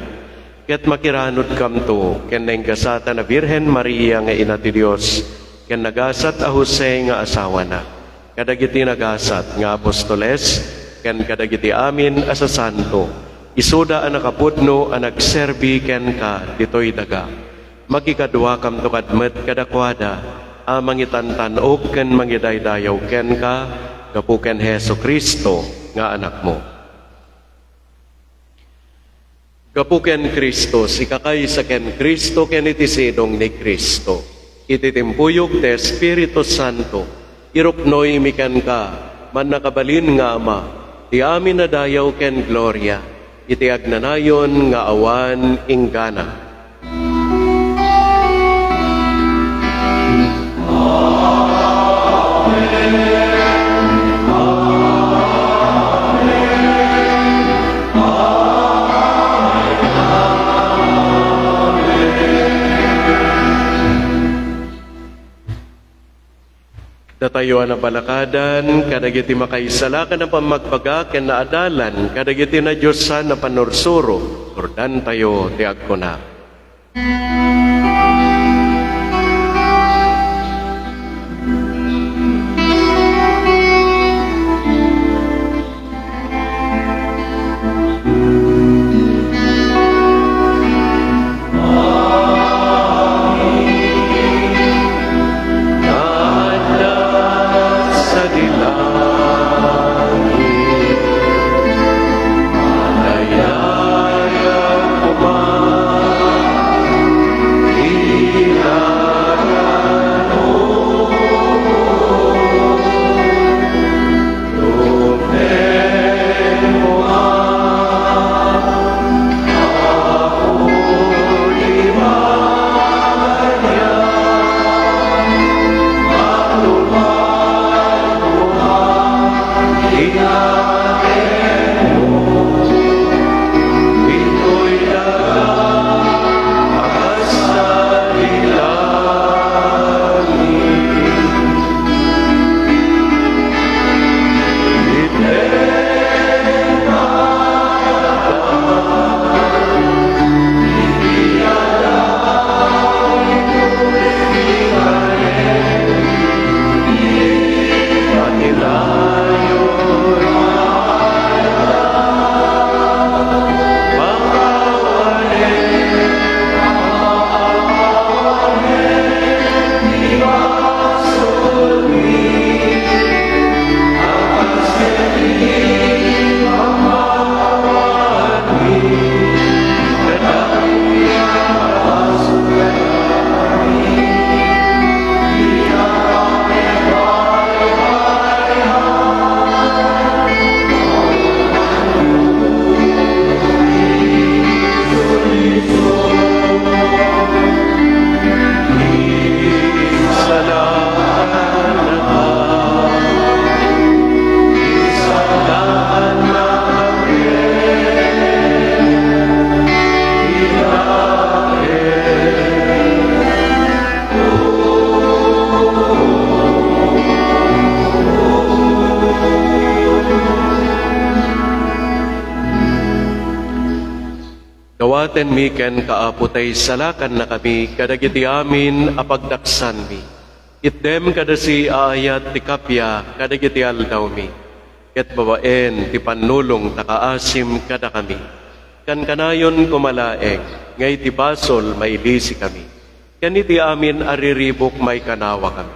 Ket makiranod kam to ken nenggasata na Birhen Maria nga ina ti Dios, ken nagasat a Jose nga asawa na. Kadagiti nagasat nga apostoles, ken kadagiti amin asa santo. Isuda ang nakapudno ang nagserbi ken ka ditoy daga. Magikadwa kam to kadmet kadakwada, amang itantanog ken mangidaydayaw ken ka, gapu ken Heso Kristo nga anak mo. Gapu ken Kristo, sikakay sa ken Kristo ken itisidong ni Kristo. Ititimpuyog te Espiritu Santo, iruknoy mi ken ka, man nakabalin nga Ama, ti amin na dayaw ken gloria, iti agnanayon nga awan inggana. Datayo na balakadan, kadagiti makaisalakan na pamagbaga, ken naadalan, kadagiti na Diyosan na panursuro, turdan tayo ti agkuna. Sa dilangit, malayayang kumahilagan mo. Tumen mo ako limanya, matulad mo inatin mo. Ito'y naglakas sa Dawaten mi ken kaaputay salakan na kami kadagiti amin apagdaksan mi. Itdem kadasi aayat ti kapya kadagiti aldaw mi. Ket babaen ti panulong takaasim kada kami. Kan kanayon kumalaeg ngay ti basol mailisi kami. Ken iti amin ariribok may kanawa kami.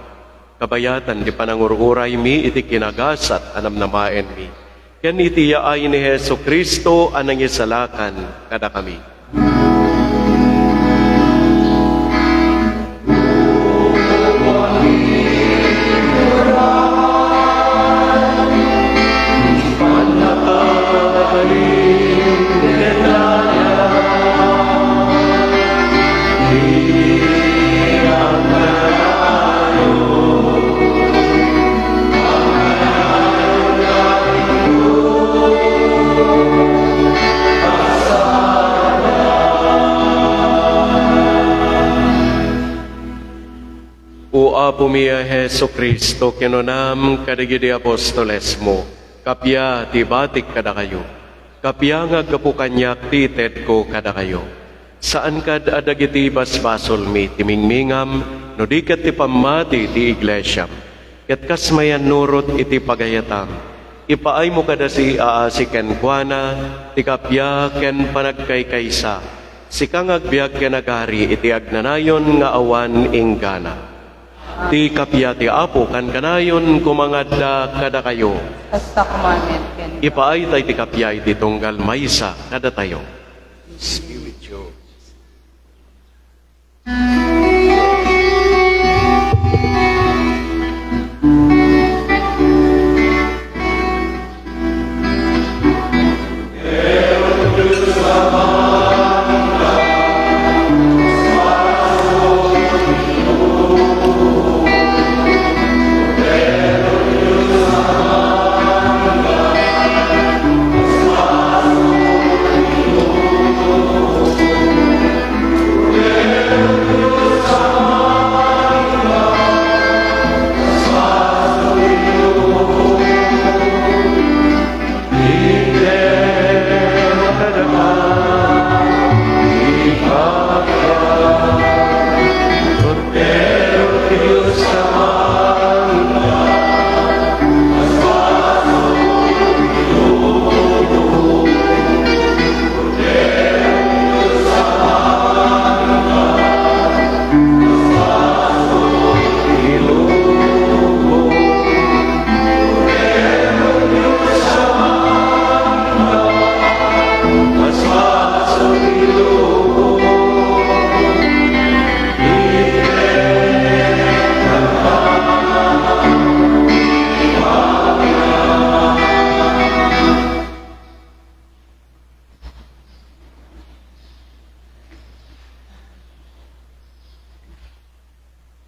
Kabayatan ti panangururay mi iti kinagasat anam namaen mi. Ken iti yaay ni Hesu Kristo anang isalakan kada kami. O Apo mia Hesu Kristo, kinunam kadagiti apostoles mo, kapya ti batik kada kayo, kapya nga gapukanyak ti ted ko kada kayo. Saan kad adagiti basbasol mi timingmingam, no di ket ti pamati ti iglesyam, ket kasmayan nurot iti pagayatam. Ipaay mo kada si aasi ken kuana, ti kapya ken panagkaykaysa, si kang agbiag ken agari iti agnanayon nga awan inggana. Ti kapya ti Apo kan kanayon kumangadda kada kayo. Hasta kumamen ken. Ipaay tay ti kapya iti tunggal maysa kada tayo. Spiritual.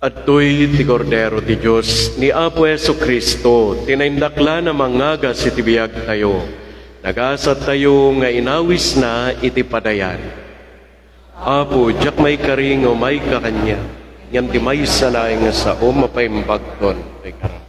At tuy ti Kordero ti Diyos, ni Apo Yesu Kristo, tinaindakla na mangagas iti biyag tayo. Nagasat tayo nga inawis na iti padayan. Apo, jak may karing o may kakanya, ngam ti may salay nga sa o mapaimbagton. Ay karang.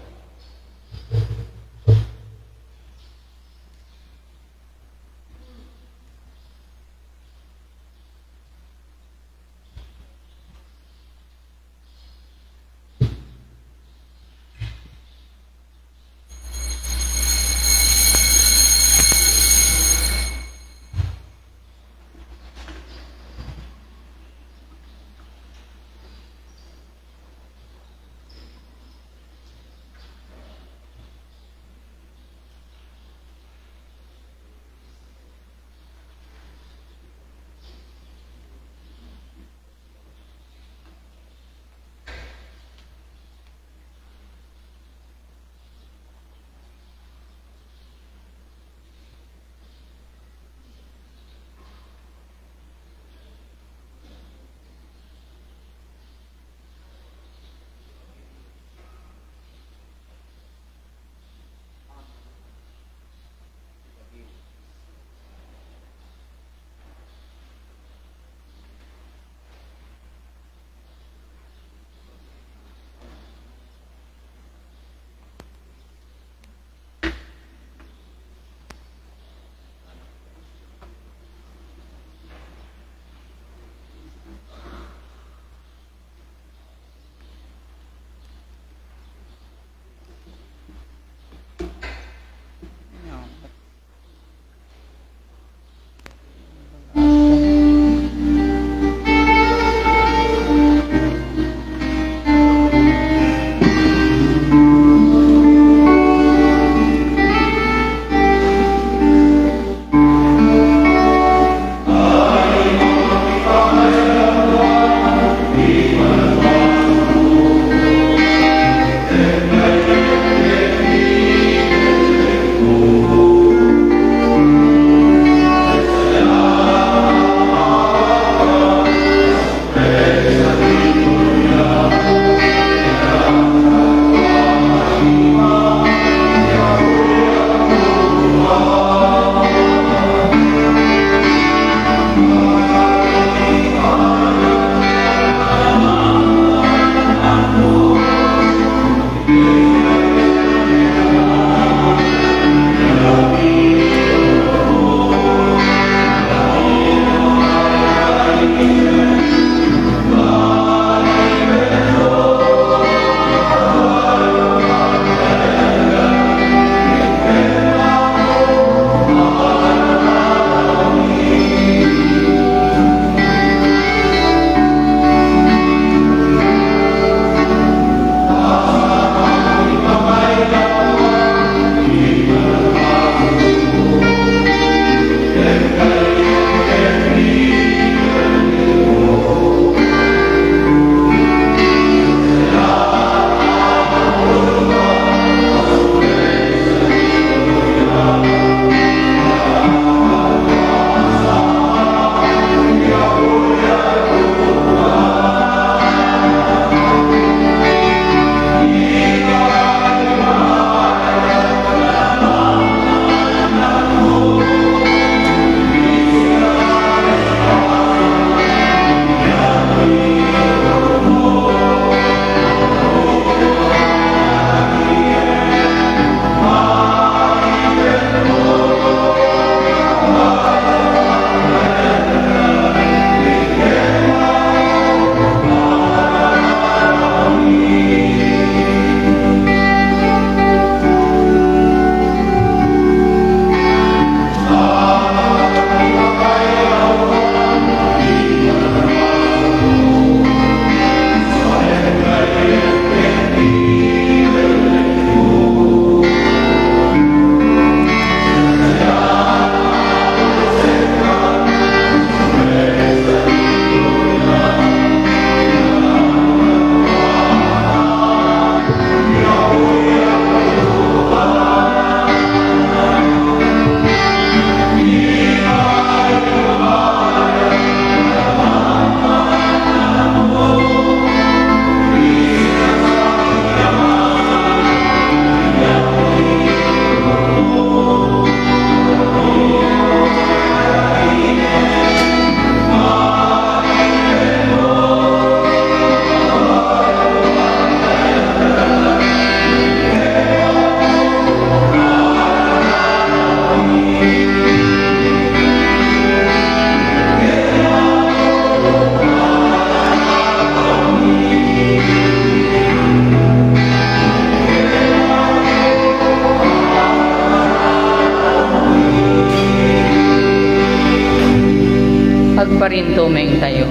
rin tumeng tayo.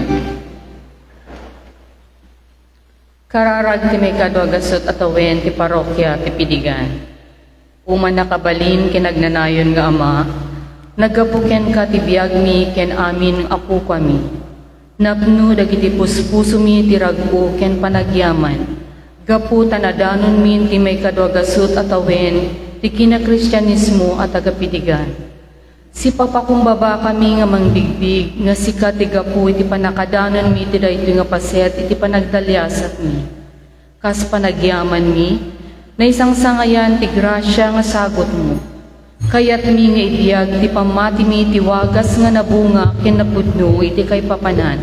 Kararag ti may kadwagasot at awen ti parokya ti Pidigan. Uma nakabalin kinagnanayon nga ama, nagapuken ka ti biag mi ken amin apu kami. Napno dagiti puspuso mi ti ragpo ken panagyaman. Gapu tanadanon min ti may kadwagasot at awen ti kinakristyanismo at agapidigan. Si papakumbaba kami nga mangbigbig nga sika ti gapu iti panakadanon mi ti daytoy nga paset iti panagdalyasat mi. Kas panagyaman mi, na isang sangayan ti grasya nga sagot mo. Kayat mi nga idiyag ti pamati mi ti wagas nga nabunga ken napudno iti kay papanan.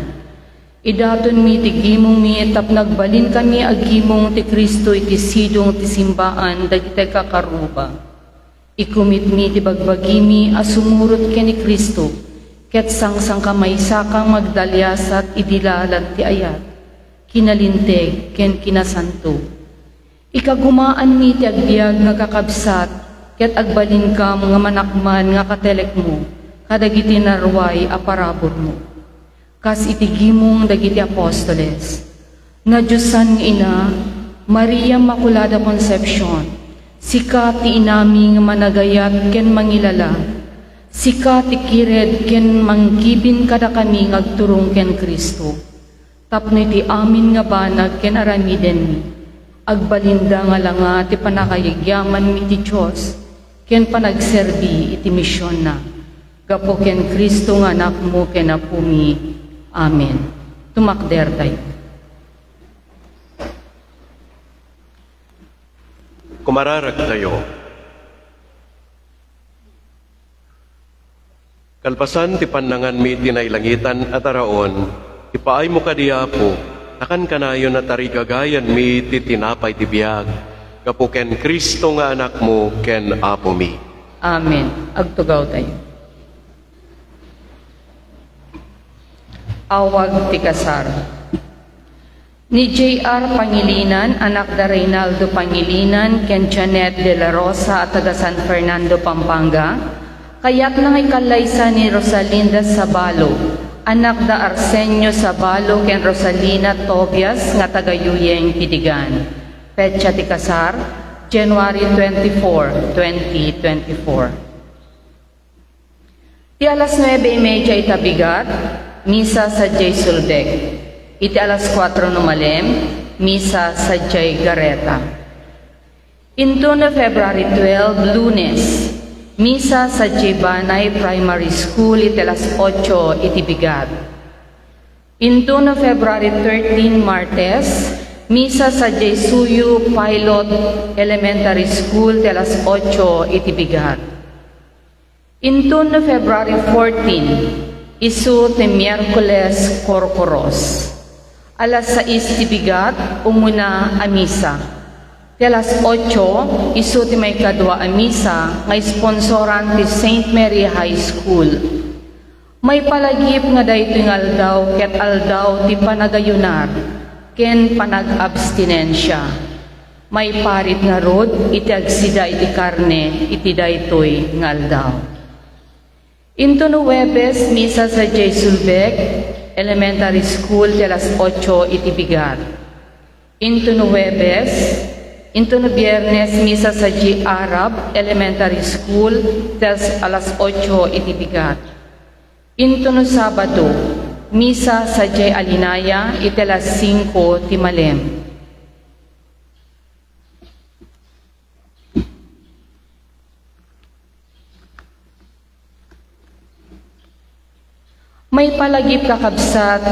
Idaton mi ti gimong mi tap nagbalin kami aggimong ti Kristo iti sidong ti simbaan dagiti kakaruba. Ikumit mi ti bagbagimi a sumurot ken ni Kristo ket sangsang kamay sakang magdalyasat idilalan ti ayat. Kinalinteg ken kinasanto. Ikagumaan mi ti agbiag nga kakabsat ket agbalin kam nga manakman nga katelek mo kadagiti narway a parabor mo. Kas itigimong dagiti apostoles. Nga Diyosan nga ina, Maria Makulada Concepcion, sika ti inami nga managayat ken mangilala, sika ti kired ken manggibin kada kami ngagturong ken Kristo. Tapno iti amin nga banag ken aramiden mi, agbalinda nga langa ti panakayagyaman mi ti Diyos, ken panagserbi iti misyon na. Gapo ken Kristo nga anak mo ken apu mi. Amen. Tumakder tayo. Kumararag tayo. Kalpasan ti panangan mi tinailangitan at araon, ipaay mo kadiapo, akan kanayon at arigagayan mi ti tinapay ti biyag, kapo ken Kristo nga anak mo ken apo mi. Amen. Agtugaw tayo. Awag ti kasar. Ni J.R. Pangilinan, anak da Reynaldo Pangilinan, ken Janet de la Rosa at taga San Fernando, Pampanga, kayat nang ikalaysa ni Rosalinda Sabalo, anak da Arsenio Sabalo ken Rosalina Tobias nga taga Yuyeng, Pidigan. Petsa ti kasar, January 24, 2024. Ti alas 9:30 itabigat, misa sa Jay Suldek. Iti alas 4 numalem, misa sa Jay Gareta. Into na February 12, Lunes, misa sa Jay Banay Primary School, iti alas 8 iti bigat. Into na February 13, Martes, misa sa Jay Suyu Pilot Elementary School, iti alas 8 iti bigat. Into na February 14, isu ti Miyerkules Korkoros. Alas 6 ti bigat, umuna a misa. Ti alas 8, isu ti may kadwa a misa, nga sponsoran ti St. Mary High School. May palagip nga daytoy nga aldaw, ket aldaw ti panagayunar, ken panag-abstinensya. May parit nga rod, iti agsida iti karne, iti daytoy nga aldaw. Into no Webes, misa sa J. Sulbec Elementary School, ti alas 8 iti bigat. Into no Webes, into no Biyernes, misa sa J. Arab Elementary School, ti alas 8 iti bigat. Into no Sabado, misa sa J. Alinaya, iti alas 5 ti malem. May palagip kakabsat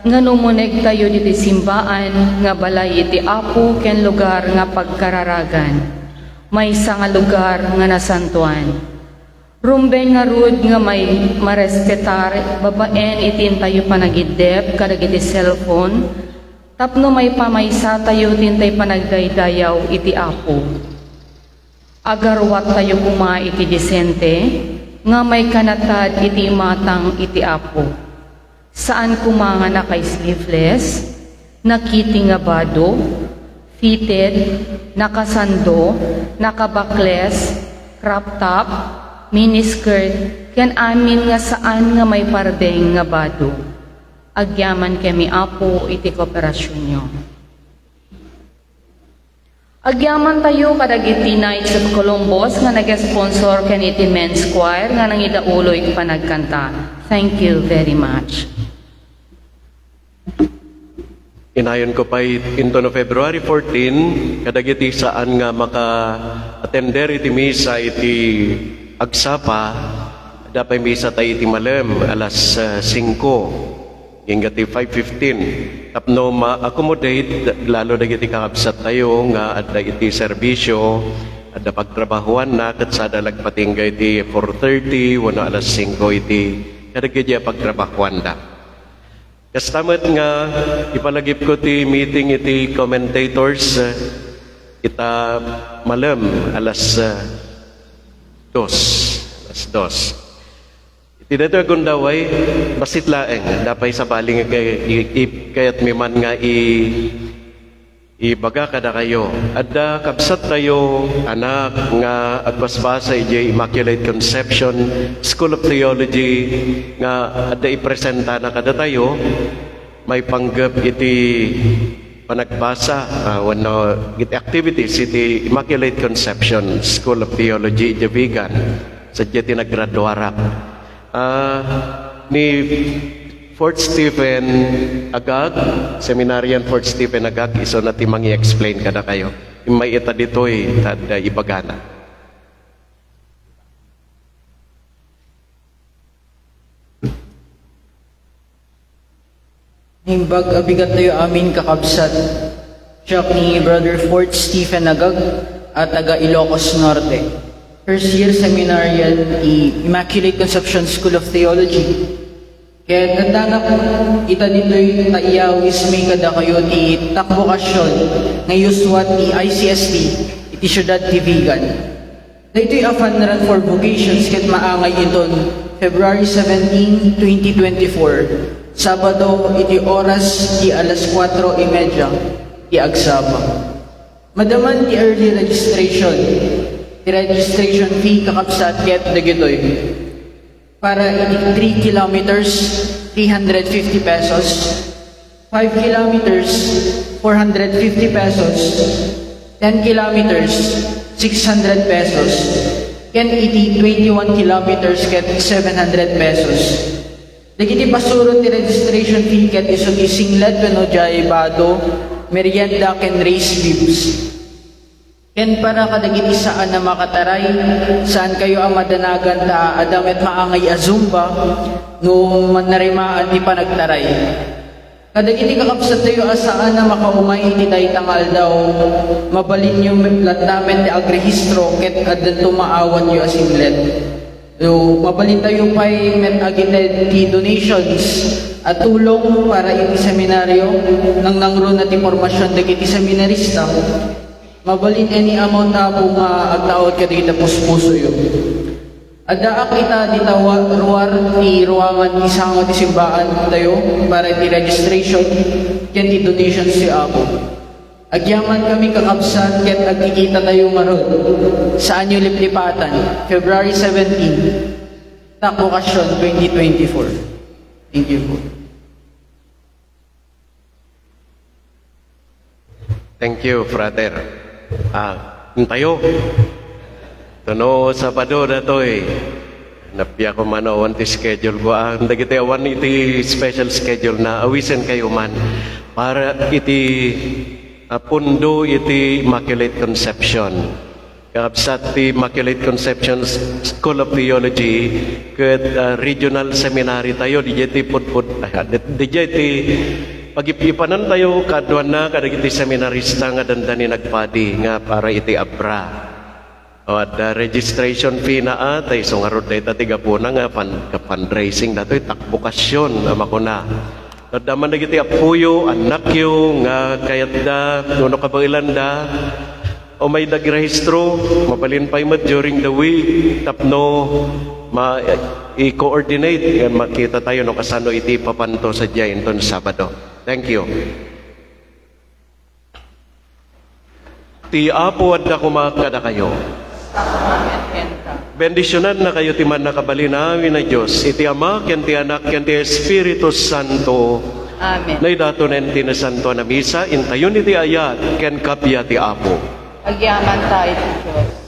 nga numuneg tayo diti simbaan nga balay iti apo ken lugar nga pagkararagan. May nga lugar nga nasantuan. Rumbeng nga rud nga may marespetar babaen itin tayo panagidep kadag iti cellphone. Tapno may pamaysa tayo tintay panagdaydayaw iti apo. Agarwat tayo kuma iti disente nga may kanatad iti matang iti apo. Saan kumanga na kay sleeveless, nakiti nga bado, fitted, nakasando, nakabakles, crop top, miniskirt, ken amin nga saan nga may pardeng nga bado. Agyaman kami Apo iti kooperasyon nyo. Agyaman tayo kadagiti Knights of Columbus nga nag-sponsor ken iti men's choir nga nangidaulo iti panagkanta. Thank you very much. Inayon ko pa into no February 14, kadagiti saan nga maka-attender iti misa iti agsapa, dapat misa tayo iti malem, alas 5, hingga ti 5:15. Tapno ma-accommodate, lalo dagiti kakabsat tayo nga adda iti serbisyo, adda pagtrabahuan na, kat sa dalagpatingga iti 4:30, wano alas 5 iti kadagiti pagtrabahuan na. Kastamat nga ipalagip ko ti meeting iti commentators ita malam alas 2. Iti dato agundaway basit laeng dapay sa baling kayat miman nga ibaga kada kayo. Adda kabsat tayo anak nga agbasbasa iti Immaculate Conception School of Theology nga adda ipresenta na kada tayo. May panggap iti panagbasa wano iti activities iti Immaculate Conception School of Theology iti Vigan sadya tinagraduarak. Ni Fort Stephen Agag, Seminarian Fort Stephen Agag, iso na timang i-explain kada kayo. May ita dito'y tada ibagana. Himbag abigat tayo amin kakabsat. Siya ni Brother Fort Stephen Agag at taga Ilocos Norte. First year seminarian Immaculate Conception School of Theology. Kaya nagdana po ita dito'y taiyawis may kada kayo ti takbokasyon nga yuswat ti ICST iti syudad ti Vigan. Dito'y a fund run for vocations ket maangay iton February 17, 2024. Sabado iti oras ti alas 4:30 ti agsaba. Madaman ti early registration. Ti registration fee kakapsat ket dagitoy. Para iti 3 kilometers, 350 pesos. 5 kilometers, 450 pesos. 10 kilometers, 600 pesos. Ken iti 21 kilometers ket 700 pesos. Dagiti pasurot ti registration fee ket iso ti singlet wenno jay bado, merienda ken race bibs. Ken para kadagiti saan na makataray, saan kayo ang madanagan ta adamet maangay a Zumba no manarimaan ti panagtaray. Kadagiti kakabsat tayo asaan na makaumay iti daytangal daw, mabalin nyo latdamen ti agrehistro ket addan tumaawat yo asinglet. So, mabalin tayo pa'y met agited ti donations at tulong para iti seminaryo nang nangro na ti formasyon dagiti seminarista. Mabalin any amount na po nga agtaot ka dito puspuso yun. Adaak ita di ruwar ti ruangan ti sango ti simbaan tayo para ti registration ken ti donations si Apo. Agyaman kami kakabsat ket agkikita tayo maron sa anyo liplipatan February 17 Takbokasyon 2024. Thank you po. Thank you, Frater. Tayo. Tono Sabado na to Napya ko man awan ti schedule ko. Dagiti awan iti special schedule na awisen kayo man para iti pundo iti Immaculate Conception. Kakabsat ti Immaculate Conception School of Theology ket regional seminary tayo di ti pag-ipanan tayo kadwan na kadagiti seminarista nga dandani nagpadi nga para iti abra. O at registration fee na atay so nga rod dayta tigapuna nga fundraising datoy takbokasyon makuna. Nadaman dagiti apuyo anak yo nga kayat da nuno kabailan da o may nagrehistro mapalin pay mat during the week tapno i-coordinate makita tayo no kasano iti papanto sa diyan ton Sabado. Thank you. Ti Apo adda kumakada kayo. Bendisyonan na kayo ti man nakabalinawi na Diyos, iti Ama, ken ti Anak, ken ti Espiritu Santo, Amen. na idatonen ti na Santo na Misa, intayon iti ayat, ken kapya ti Apo. Agyaman tayo ti Diyos.